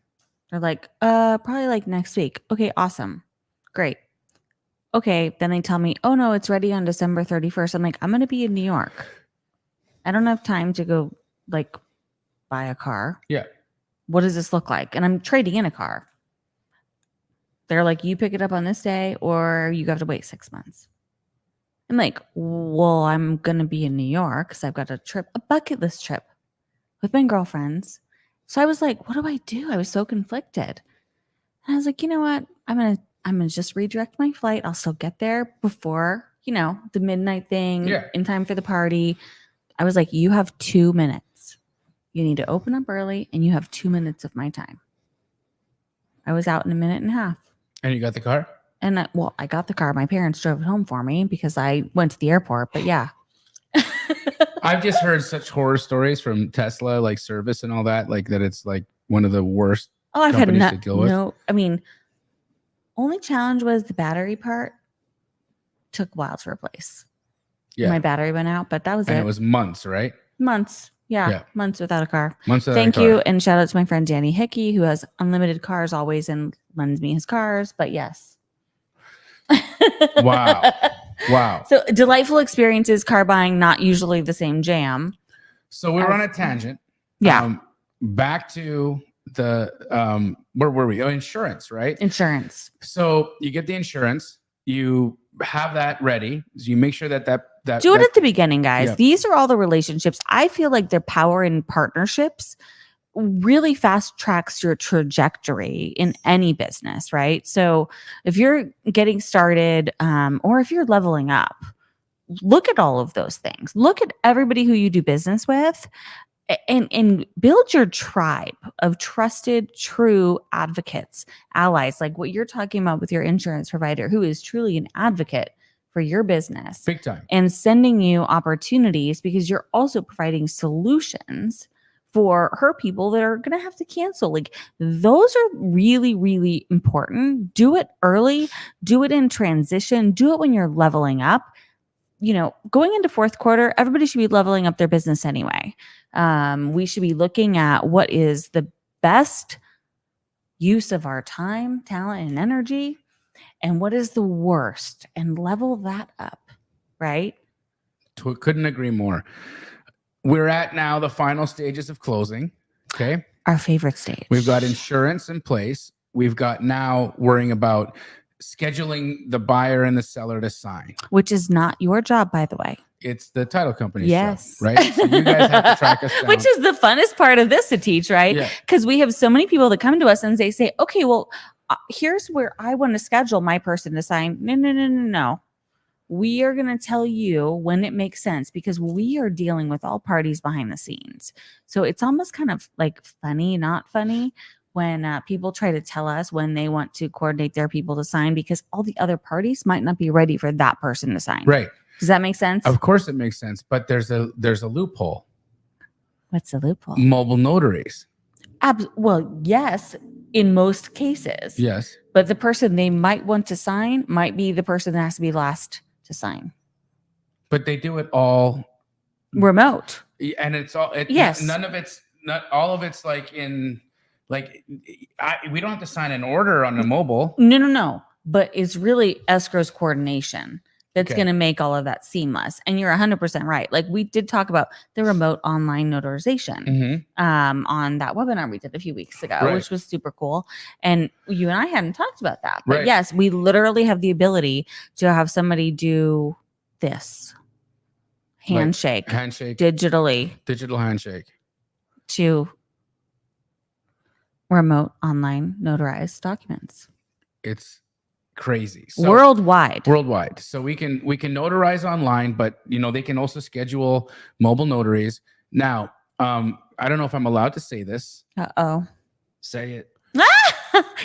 They're like, probably like next week. Okay, awesome. Great. Okay, then they tell me, oh no, it's ready on December 31st. I'm like, I'm going to be in New York. I don't have time to go like buy a car. Yeah. What does this look like? And I'm trading in a car. They're like, you pick it up on this day or you have to wait 6 months. I'm like, well, I'm going to be in New York because I've got a bucket list trip with my girlfriends. So I was like, what do I do? I was so conflicted. And I was like, you know what? I'm gonna just redirect my flight. I'll still get there before, the midnight thing in time for the party. I was like, you have 2 minutes. You need to open up early and you have 2 minutes of my time. I was out in a minute and a half. And you got the car? And I got the car. My parents drove it home for me because I went to the airport, but yeah. I've just heard such horror stories from Tesla, like service and all that, like that it's like one of the worst I've had companies to deal with. No, I mean, only challenge was the battery part took a while to replace. Yeah. My battery went out, but that was it. And it was months, right? Months. Yeah. Months without a car. Months without Thank a car. you. And shout out to my friend Danny Hickey, who has unlimited cars always and lends me his cars. But yes. Wow. So delightful experiences, car buying, not usually the same jam. So we're on a tangent. Yeah. Back to the where were we? Oh, insurance, right? Insurance. So you get the insurance, you have that ready. So you make sure that do it at the beginning, guys. Yeah. These are all the relationships. I feel like their power in partnerships really fast tracks your trajectory in any business, right? So if you're getting started or if you're leveling up, look at all of those things. Look at everybody who you do business with and build your tribe of trusted, true advocates, allies, like what you're talking about with your insurance provider, who is truly an advocate for your business. Big time. And sending you opportunities because you're also providing solutions for her people that are going to have to cancel. Like those are really, really important. Do it early, do it in transition, do it when you're leveling up. Going into fourth quarter, everybody should be leveling up their business anyway. We should be looking at what is the best use of our time, talent, and energy, and what is the worst, and level that up, right? Couldn't agree more. We're at now the final stages of closing. Okay. Our favorite stage. We've got insurance in place. We've got now worrying about scheduling the buyer and the seller to sign. Which is not your job, by the way. It's the title company's Yes. job, right? So you guys have to track us down. Which is the funnest part of this to teach, right? Yeah. Because we have so many people that come to us and they say, okay, well, here's where I want to schedule my person to sign. No. We are going to tell you when it makes sense because we are dealing with all parties behind the scenes. So it's almost kind of like funny, not funny, when people try to tell us when they want to coordinate their people to sign because all the other parties might not be ready for that person to sign. Right. Does that make sense? Of course it makes sense, but there's a loophole. What's the loophole? Mobile notaries. Well, yes, in most cases. Yes. But the person they might want to sign might be the person that has to be last to sign. But they do it all remote. And it's all yes. None of it's not all of it's like in like we don't have to sign an order on a mobile. No. But it's really escrow's coordination that's going to make all of that seamless. And you're 100% right. Like we did talk about the remote online notarization on that webinar we did a few weeks ago, which was super cool. And you and I hadn't talked about that. But yes, we literally have the ability to have somebody do this handshake digitally. Digital handshake. To remote online notarized documents. It's crazy. So, worldwide. So we can notarize online, but they can also schedule mobile notaries. Now, I don't know if I'm allowed to say this. Say it.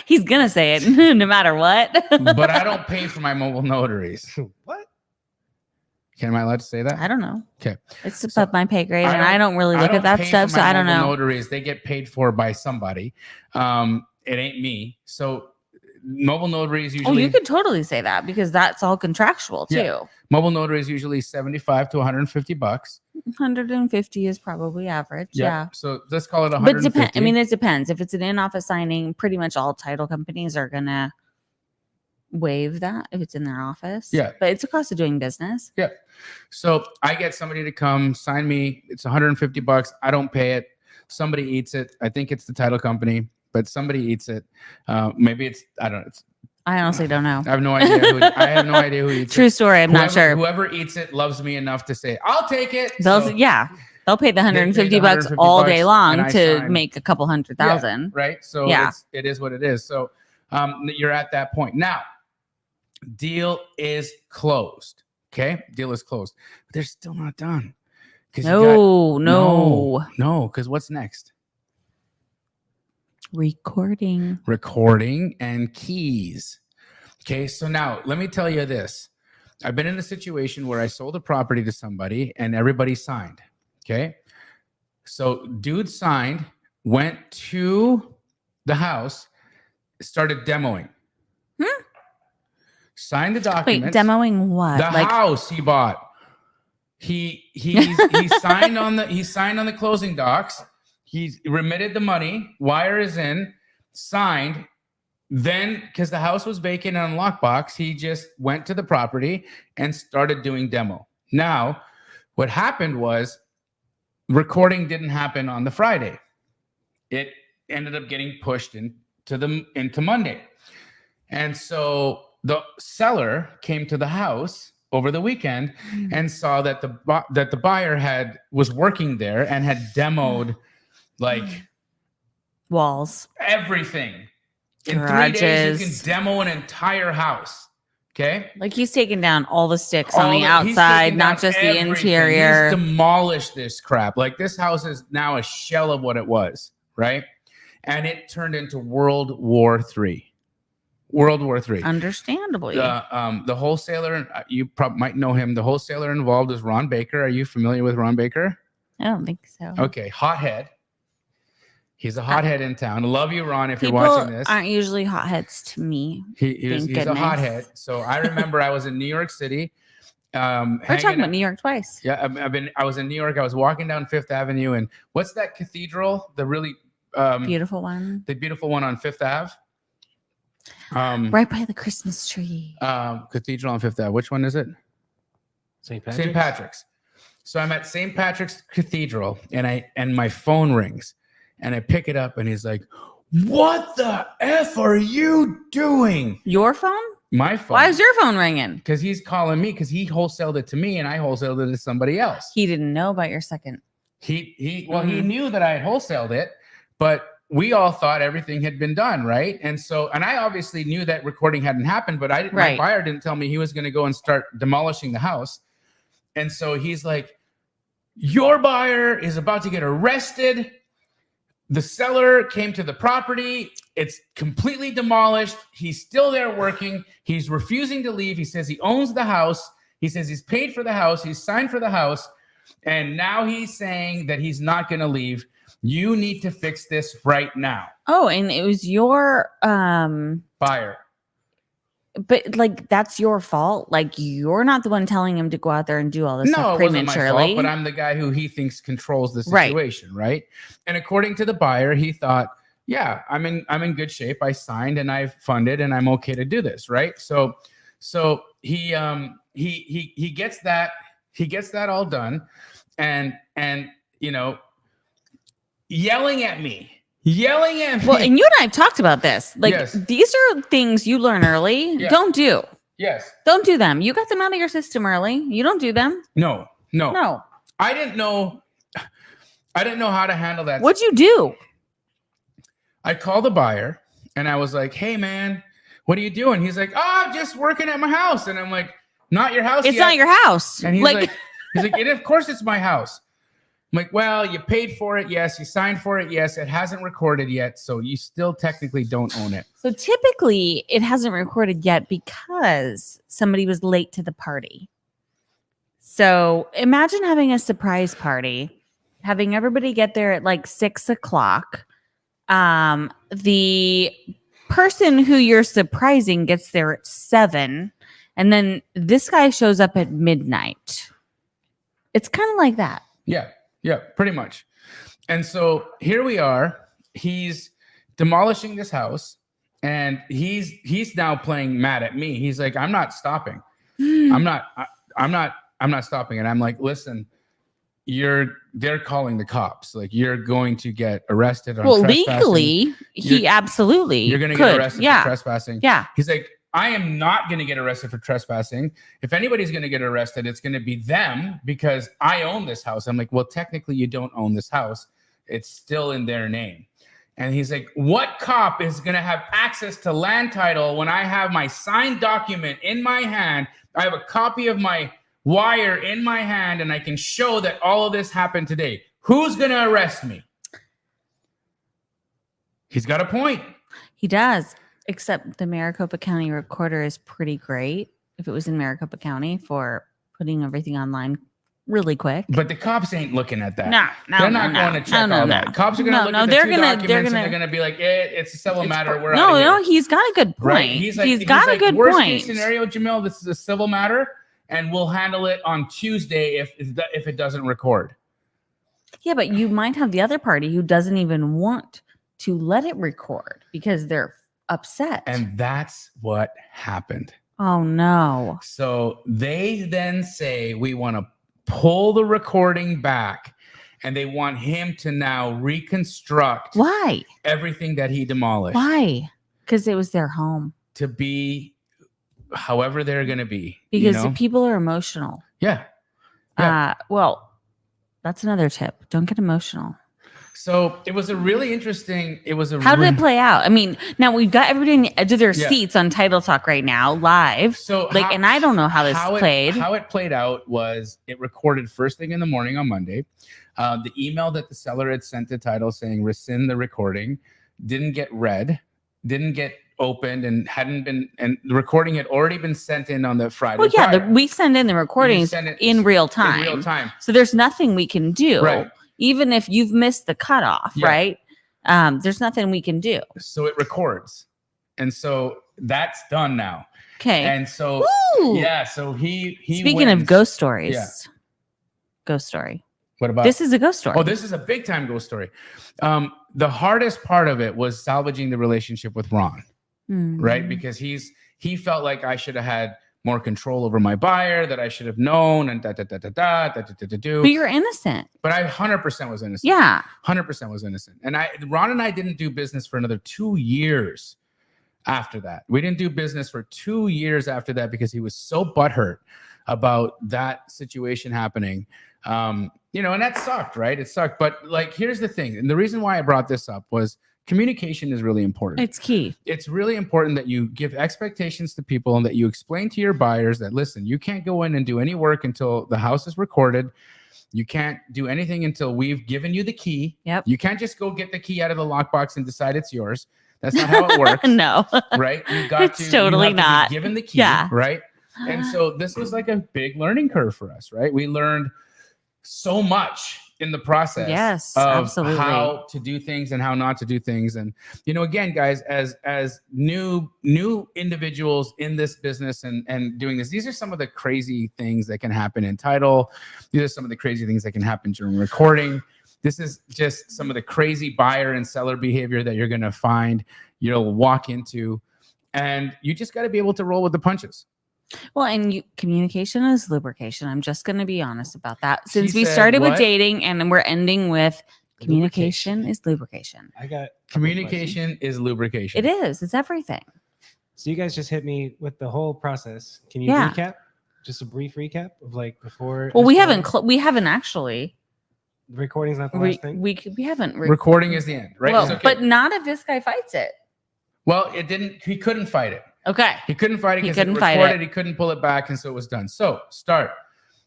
He's gonna say it no matter what. But I don't pay for my mobile notaries. What? Am I allowed to say that? I don't know. Okay. It's above my pay grade, and I don't really look at that stuff, so I don't know. Notaries, they get paid for by somebody. It ain't me. So mobile notaries usually. Oh, you could totally say that because that's all contractual too. Yeah. Mobile notaries usually $75 to $150. 150 is probably average. Yeah. So let's call it 150. But it depends. If it's an in-office signing, pretty much all title companies are gonna waive that if it's in their office. Yeah. But it's a cost of doing business. Yeah. So I get somebody to come sign me. It's $150. I don't pay it. Somebody eats it. I think it's the title company, but somebody eats it. Maybe it's, I don't know. I honestly don't know. I have no idea. I have no idea who eats it. True story. I'm not sure. Whoever eats it loves me enough to say, I'll take it. They'll pay the $150 all day long to make a couple $100,000. Yeah, right. So it is what it is. So you're at that point. Now, deal is closed. Okay. Deal is closed. But they're still not done. No. Because what's next? Recording and keys. Okay, so now let me tell you this. I've been in a situation where I sold a property to somebody and everybody signed. Okay, so dude signed, went to the house, started demoing. Signed the documents. Wait, demoing what? The house he bought. He signed on the closing docs. He remitted the money. Wire is in. Signed. Then, because the house was vacant and on lockbox, he just went to the property and started doing demo. Now, what happened was recording didn't happen on the Friday. It ended up getting pushed into Monday. And so the seller came to the house over the weekend and saw that the buyer was working there and had demoed like walls, everything. In garages. 3 days, you can demo an entire house. Okay. Like he's taking down all the sticks on the outside, not just the interior. He's demolished this crap. Like this house is now a shell of what it was, right? And it turned into World War III. Understandably. The wholesaler, you probably might know him. The wholesaler involved is Ron Baker. Are you familiar with Ron Baker? I don't think so. Okay, hothead. He's a hothead in town. I love you, Ron, if you're watching this. People aren't usually hotheads to me. He's a hothead. So I remember I was in New York City. We're talking about New York twice. Yeah, I was in New York. I was walking down Fifth Avenue, and what's that cathedral? The really Beautiful one. the beautiful one on Fifth Ave. Right by the Christmas tree. Cathedral on Fifth Ave. Which one is it? St. Patrick's. St. Patrick's. So I'm at St. Patrick's Cathedral, and my phone rings, and I pick it up, and he's like, "What the f are you doing?" Your phone? My phone. Why is your phone ringing? Because he's calling me because he wholesaled it to me, and I wholesaled it to somebody else. He didn't know about your second. He knew that I had wholesaled it, but we all thought everything had been done, right? And I obviously knew that recording hadn't happened, but my buyer didn't tell me he was going to go and start demolishing the house. And so he's like, "Your buyer is about to get arrested. The seller came to the property. It's completely demolished. He's still there working. He's refusing to leave. He says he owns the house. He says he's paid for the house. He's signed for the house. And now he's saying that he's not going to leave. You need to fix this right now." Oh, and it was your Buyer. but like that's your fault. Like you're not the one telling him to go out there and do all this stuff No, it wasn't my prematurely. fault, but I'm the guy who he thinks controls the situation, right? And according to the buyer, he thought, "Yeah, I'm in good shape. I signed and I've funded and I'm okay to do this," right? So he gets that all done, and yelling at me. Well, and you and I have talked about this. Like Yes. these are things you learn early. Yeah. Don't do. Yes. Don't do them. You got them out of your system early. You don't do them. No. No. I didn't know how to handle that. What'd you do? I called the buyer and I was like, "Hey man, what are you doing?" He's like, "Oh, just working at my house." And I'm like, "Not your house It's yet." not your house. And he's like, "Of course it's my house." I'm like, "Well, you paid for it. Yes. You signed for it. Yes. It hasn't recorded yet. So you still technically don't own it." So typically it hasn't recorded yet because somebody was late to the party. So imagine having a surprise party, having everybody get there at like 6:00. The person who you're surprising gets there at 7, and then this guy shows up at midnight. It's kind of like that. Yeah, pretty much. And so here we are. He's demolishing this house, and he's now playing mad at me. He's like, "I'm not stopping. I'm not stopping." And I'm like, "Listen, they're calling the cops. Like you're going to get arrested on trespassing. Legally, you're going to get arrested for trespassing." Yeah. He's like, "I am not going to get arrested for trespassing. If anybody's going to get arrested, it's going to be them because I own this house." I'm like, "Well, technically you don't own this house. It's still in their name." And he's like, "What cop is going to have access to land title when I have my signed document in my hand? I have a copy of my wire in my hand and I can show that all of this happened today. Who's going to arrest me?" He's got a point. He does. Except the Maricopa County recorder is pretty great if it was in Maricopa County for putting everything online really quick. But the cops ain't looking at that. No, they're not going to check all that. Cops are going to look at the two documents and they're going to be like, it's a civil matter. We're out of here. No, he's got a good point. Right? He's got a good worst point. Worst case scenario, Jamil, this is a civil matter and we'll handle it on Tuesday if it doesn't record. Yeah, but you might have the other party who doesn't even want to let it record because they're upset. And that's what happened. Oh no. So they then say, "We want to pull the recording back," and they want him to now reconstruct Why? everything that he demolished. Why? Because it was their home. To be however they're going to be. Because people are emotional. Yeah. Well, that's another tip. Don't get emotional. So it was a really interesting. How did it play out? I mean, now we've got everybody on the edge of their seats on Title Talk right now, live. So and I don't know how this played. How it played out was it recorded first thing in the morning on Monday. The email that the seller had sent to Title saying rescind the recording didn't get read, didn't get opened, and hadn't been. And the recording had already been sent in on the Friday. Well, yeah, we send in the recordings in real time. In real time. So there's nothing we can do. Right. Even if you've missed the cutoff, right? There's nothing we can do. So it records. And so that's done now. Okay. And so, so he Speaking wins. of ghost stories, ghost story. What about this? Is a ghost story. Oh, this is a big time ghost story. the hardest part of it was salvaging the relationship with Ron, right? Because he felt like I should have had more control over my buyer, that I should have known, and But you're innocent. But I 100% was innocent. Yeah. 100% was innocent. And Ron and I didn't do business for another 2 years after that. We didn't do business for 2 years after that because he was so butthurt about that situation happening. You know, and that sucked, right? It sucked. But like, here's the thing. And the reason why I brought this up was communication is really important. It's key. It's really important that you give expectations to people and that you explain to your buyers that, listen, you can't go in and do any work until the house is recorded. You can't do anything until we've given you the key. Yep. You can't just go get the key out of the lockbox and decide it's yours. That's not how it works. No. Right? You got It's totally you have to not. be given the key. Yeah. Right? And so this was like a big learning curve for us, right? We learned so much in the process Yes, of absolutely. how to do things and how not to do things. And, you know, again, guys, as new individuals in this business and doing this, these are some of the crazy things that can happen in title. These are some of the crazy things that can happen during recording. This is just some of the crazy buyer and seller behavior that you're going to find, you'll walk into, and you just got to be able to roll with the punches. Well, and communication is lubrication. I'm just going to be honest about that. Since She we said started with what? dating and we're ending with communication is lubrication. I got Communication is lubrication. It is. It's everything. So you guys just hit me with the whole process. Can you Yeah. recap? Just a brief recap of like before. Well, we escalating? haven't actually. The recording's not the last thing. We haven't. Recording is the end, right? Well, It's okay. but not if this guy fights it. Well, it didn't. He couldn't fight it. Okay. He couldn't fight it He because it couldn't fight recorded. it. He couldn't pull it back, and so it was done. So start.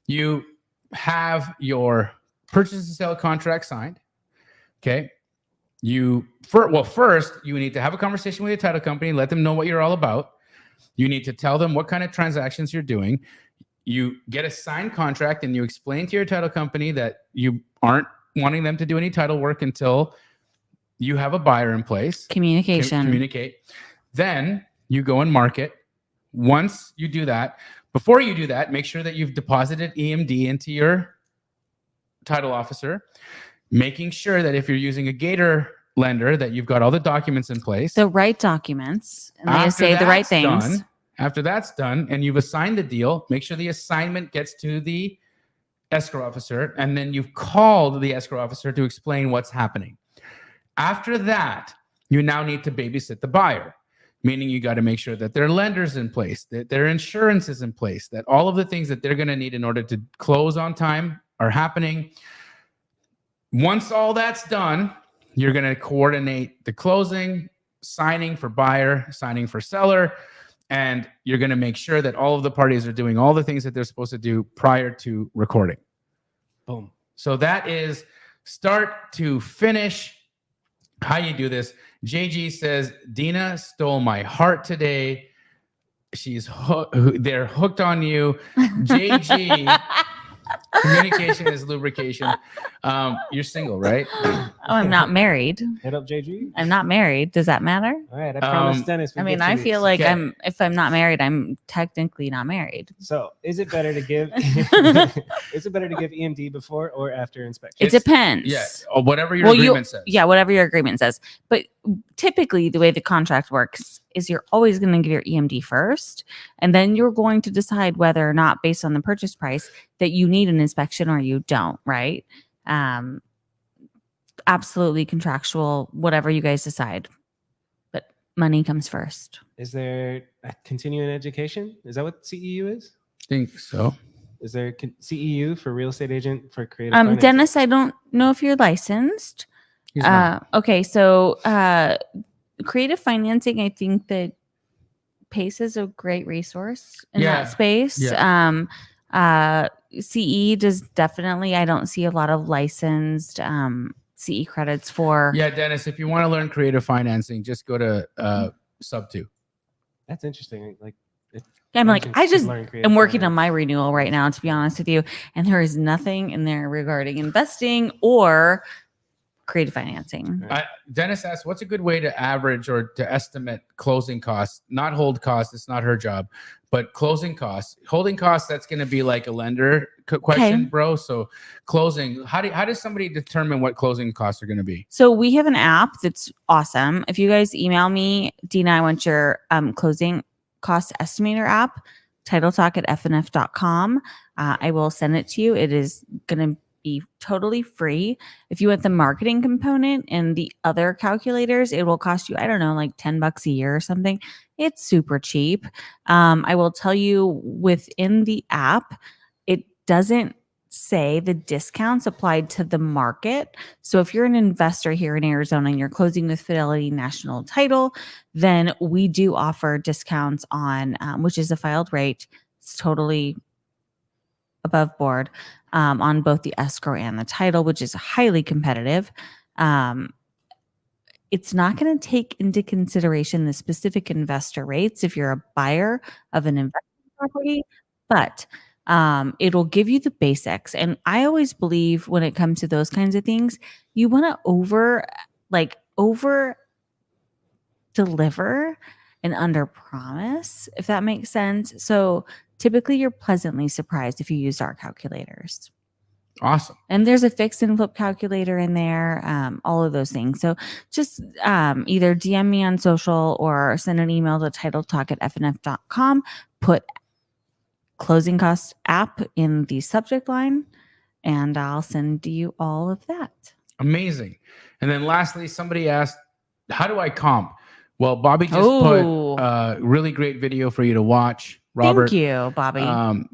You have your purchase and sale contract signed. Okay. First you need to have a conversation with your title company. Let them know what you're all about. You need to tell them what kind of transactions you're doing. You get a signed contract, and you explain to your title company that you aren't wanting them to do any title work until you have a buyer in place. Communication. Communicate. Then you go and market. Once you do that, before you do that, make sure that you've deposited EMD into your title officer, making sure that if you're using a Gator lender, that you've got all the documents in place. The right documents. And they say the right things. After that's done, and you've assigned the deal, make sure the assignment gets to the escrow officer, and then you've called the escrow officer to explain what's happening. After that, you now need to babysit the buyer, meaning you got to make sure that their lender's in place, that their insurance is in place, that all of the things that they're going to need in order to close on time are happening. Once all that's done, you're going to coordinate the closing, signing for buyer, signing for seller, and you're going to make sure that all of the parties are doing all the things that they're supposed to do prior to recording. Boom. So that is start to finish how you do this. JG says, Dina stole my heart today. They're hooked on you. JG, communication is lubrication. You're single, right? Oh, I'm not married. Hit up JG. I'm not married. Does that matter? All right. I promised Dennis. I we'd mean, get 2 I feel weeks. like Okay. if I'm not married, I'm technically not married. So, is it better to give? Is it better to give EMD before or after inspection? It depends. Yeah, or whatever your Well, agreement says. Yeah, whatever your agreement says. But typically, the way the contract works is you're always going to give your EMD first, and then you're going to decide whether or not, based on the purchase price, that you need an inspection or you don't, right? Absolutely contractual, whatever you guys decide. But money comes first. Is there a continuing education? Is that what CEU is? I think so. Is there CEU for real estate agent for creative financing? Dennis, I don't know if you're licensed. He's not. Okay, so creative financing, I think that PACE is a great resource in Yeah, that space. CE does definitely. I don't see a lot of licensed CE credits for. Yeah, Dennis, if you want to learn creative financing, just go to sub 2. That's interesting. Like, I'm like, agents I should just learn creative am working on finance. my renewal right now, to be honest with you, and there is nothing in there regarding investing or creative financing. Dennis asked, what's a good way to average or to estimate closing costs? Not hold costs. It's not her job, but closing costs. Holding costs, that's going to be like a lender question, bro. So closing, how does somebody determine what closing costs are going to be? So we have an app that's awesome. If you guys email me, Dina, I want your closing cost estimator app, titletalk@fnf.com. I will send it to you. It is going to be totally free. If you want the marketing component and the other calculators, it will cost you, I don't know, like $10 a year or something. It's super cheap. I will tell you within the app, it doesn't say the discounts applied to the market. So if you're an investor here in Arizona and you're closing with Fidelity National Title, then we do offer discounts on, which is a filed rate. It's totally above board on both the escrow and the title, which is highly competitive. It's not going to take into consideration the specific investor rates if you're a buyer of an investment property, but it'll give you the basics. And I always believe when it comes to those kinds of things, you want to over deliver and under promise, if that makes sense. So typically you're pleasantly surprised if you use our calculators. Awesome. And there's a fix and flip calculator in there, all of those things. So just either DM me on social or send an email to titletalk@fnf.com, put closing costs app in the subject line, and I'll send you all of that. Amazing. And then lastly, somebody asked, how do I comp? Well, Bobby just put a really great video for you to watch, Robert. Thank you, Bobby.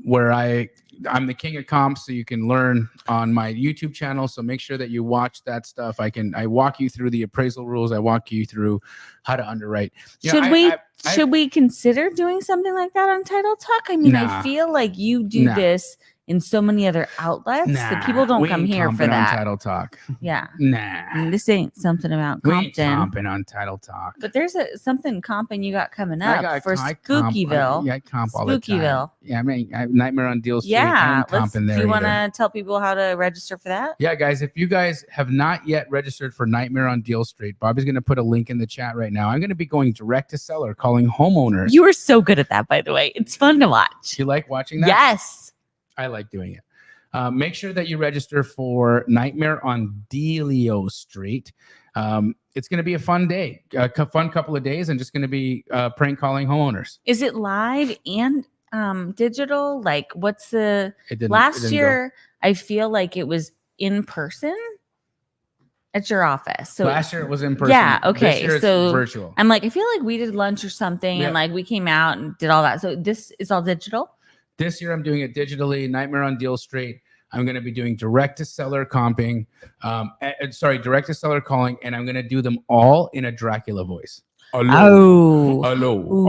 Where I'm the king of comps, so you can learn on my YouTube channel. So make sure that you watch that stuff. I walk you through the appraisal rules. I walk you through how to underwrite. Should we consider doing something like that on Title Talk? I mean, I feel like you do this in so many other outlets that people don't come here for that. On Title Talk. Yeah. Nah. This ain't something about Compton. We ain't comping on Title Talk. But there's something comping you got coming up for I Spookyville. I comp all the time. Spookyville. Yeah, I mean, I have Nightmare on Deal Street. Yeah. Do you want to tell people how to register for that? Yeah, guys, if you guys have not yet registered for Nightmare on Deal Street, Bobby's going to put a link in the chat right now. I'm going to be going direct to seller, calling homeowners. You were so good at that, by the way. It's fun to watch. You like watching that? Yes. I like doing it. Make sure that you register for Nightmare on Delio Street. It's going to be a fun day, a fun couple of days, and just going to be prank calling homeowners. Is it live and digital? Like, what's the last year? I feel like it was in person at your office. So last year it was in person. Yeah. Okay. This year so it's virtual. I'm like, I feel like we did lunch or something, and like we came out and did all that. So this is all digital. This year I'm doing it digitally. Nightmare on Deal Street. I'm going to be doing direct to seller comping. Direct to seller calling, and I'm going to do them all in a Dracula voice. Hello.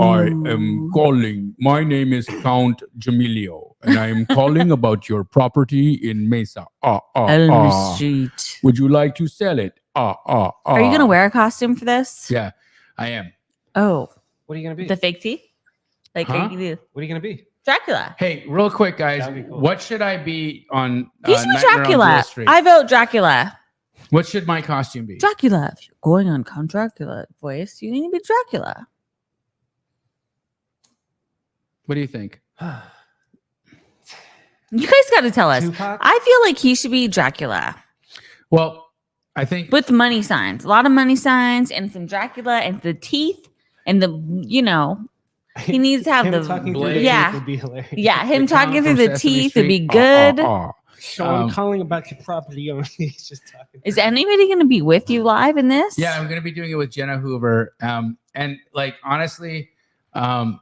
I am calling. My name is Count Jamilio, and I am calling about your property in Mesa. Elm Street. Would you like to sell it? Are you going to wear a costume for this? Yeah, I am. Oh. What are you going to be? The fake teeth? Like, what are you going to be? Dracula. Hey, real quick, guys. Cool. What should I be on? He's Dracula. I vote Dracula. What should my costume be? Dracula. If you're going on Count Dracula voice, you need to be Dracula. What do you think? You guys got to tell us. Tupac? I feel like he should be Dracula. Well, I think with money signs, a lot of money signs, and some Dracula and the teeth and the, he needs to have him the talking blade. through the Yeah. teeth would be hilarious. Yeah, him The talking Tom through from the Sesame teeth would be Street. good. So I'm calling about your property owner. He's just talking. Is anybody going to be with you live in this? Yeah, I'm going to be doing it with Jenna Hoover. And like, honestly, I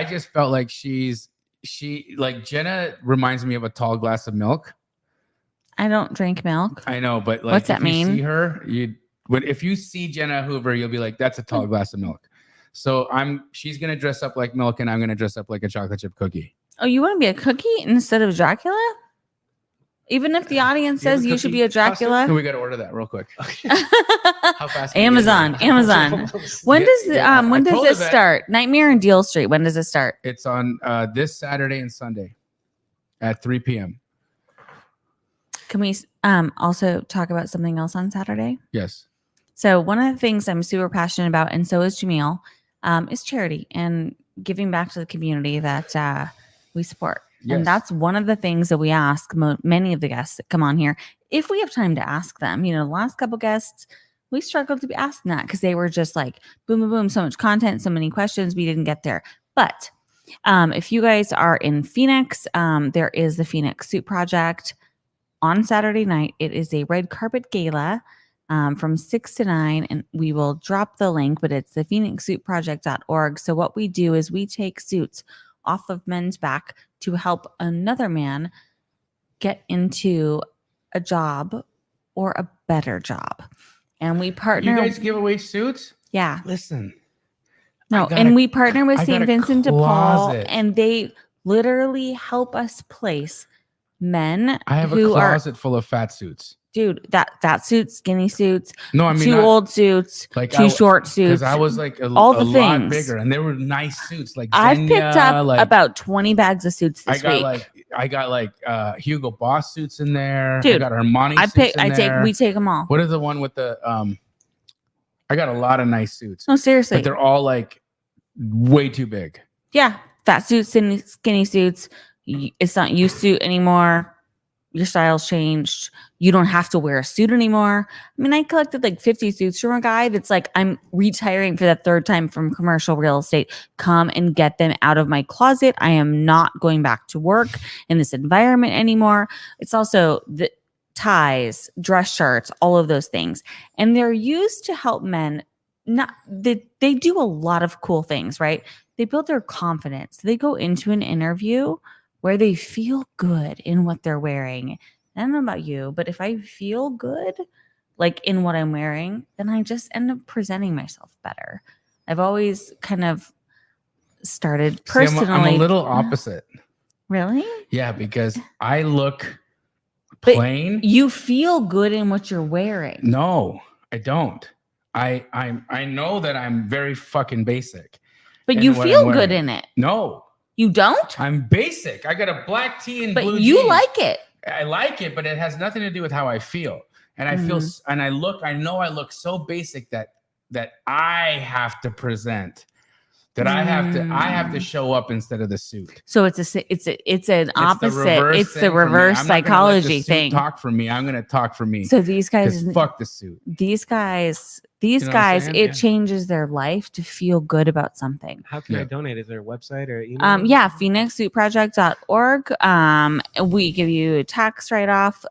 just felt like Jenna reminds me of a tall glass of milk. I don't drink milk. I know, but like, What's that mean? You see her, if you see Jenna Hoover, you'll be like, that's a tall glass of milk. So she's going to dress up like milk, and I'm going to dress up like a chocolate chip cookie. Oh, you want to be a cookie instead of Dracula? Even if the audience says you should be a Dracula? We got to order that real quick. How fast? Amazon. When does this start? Nightmare on Deal Street. When does it start? It's on this Saturday and Sunday at 3 p.m. Can we also talk about something else on Saturday? Yes. So one of the things I'm super passionate about, and so is Jamil, is charity and giving back to the community that we support. Yes. And that's one of the things that we ask many of the guests that come on here, if we have time to ask them. You know, the last couple guests, we struggled to be asking that because they were just like, boom, boom, boom, so much content, so many questions, we didn't get there. But if you guys are in Phoenix, there is the Phoenix Suit Project on Saturday night. It is a red carpet gala from 6 to 9, and we will drop the link, but it's the phoenixsuitproject.org. So what we do is we take suits off of men's back to help another man get into a job or a better job. And we partner. You guys give away suits? Yeah. Listen. No, we partner with St. Vincent de Paul, and they literally help us place men I have a closet full of fat suits. Dude, that suits, skinny suits, no, I mean two old suits, like two short suits. Because I was like all the lot things bigger, and they were nice suits. Like I've picked up about 20 bags of suits this week. I got Hugo Boss suits in there. Dude, I got Armani suits in there. We take them all. What is the one with the I got a lot of nice suits. No, seriously. But they're all like way too big. Yeah. Fat suits, skinny suits. It's not you suit anymore. Your style's changed. You don't have to wear a suit anymore. I mean, I collected like 50 suits from a guy that's like, I'm retiring for the third time from commercial real estate. Come and get them out of my closet. I am not going back to work in this environment anymore. It's also the ties, dress shirts, all of those things. And they're used to help men. They do a lot of cool things, right? They build their confidence. They go into an interview where they feel good in what they're wearing. I don't know about you, but if I feel good, like in what I'm wearing, then I just end up presenting myself better. I've always kind of started personally. I'm a little opposite. Really? Yeah, because I look plain. But you feel good in what you're wearing. No, I don't. I know that I'm very fucking basic. But you feel good in it. No. You don't? I'm basic. I got a black tee and blue jeans. But you like it. I like it, but it has nothing to do with how I feel. And I feel, and I know I look so basic that I have to present, that I have to show up instead of the suit. So it's an opposite. It's the reverse psychology thing. Talk for me. I'm going to talk for me. So these guys, fuck the suit. These guys, it changes their life to feel good about something. How can I donate? Is there a website or email? Yeah, phoenixsuitproject.org. We give you a tax write-off.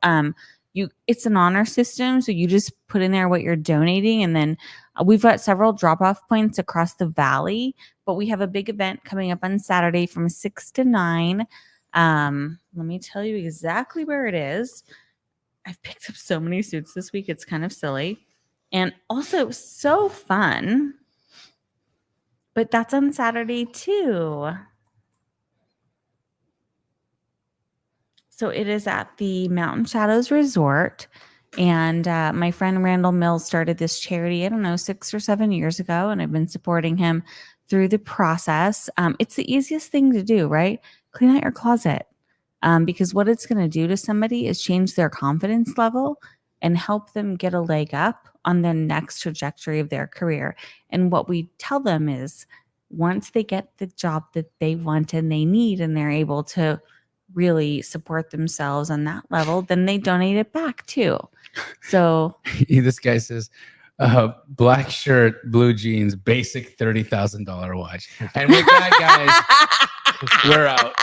It's an honor system, so you just put in there what you're donating, and then we've got several drop-off points across the valley, but we have a big event coming up on Saturday from 6 to 9. Let me tell you exactly where it is. I've picked up so many suits this week, it's kind of silly. And also so fun. But that's on Saturday too. So it is at the Mountain Shadows Resort. And my friend Randall Mills started this charity, I don't know, 6 or 7 years ago. And I've been supporting him through the process. It's the easiest thing to do, right? Clean out your closet. Because what it's going to do to somebody is change their confidence level and help them get a leg up on the next trajectory of their career. And what we tell them is once they get the job that they want and they need, and they're able to really support themselves on that level, then they donate it back too. So this guy says, black shirt, blue jeans, basic $30,000 watch. And with that, guys, we're out.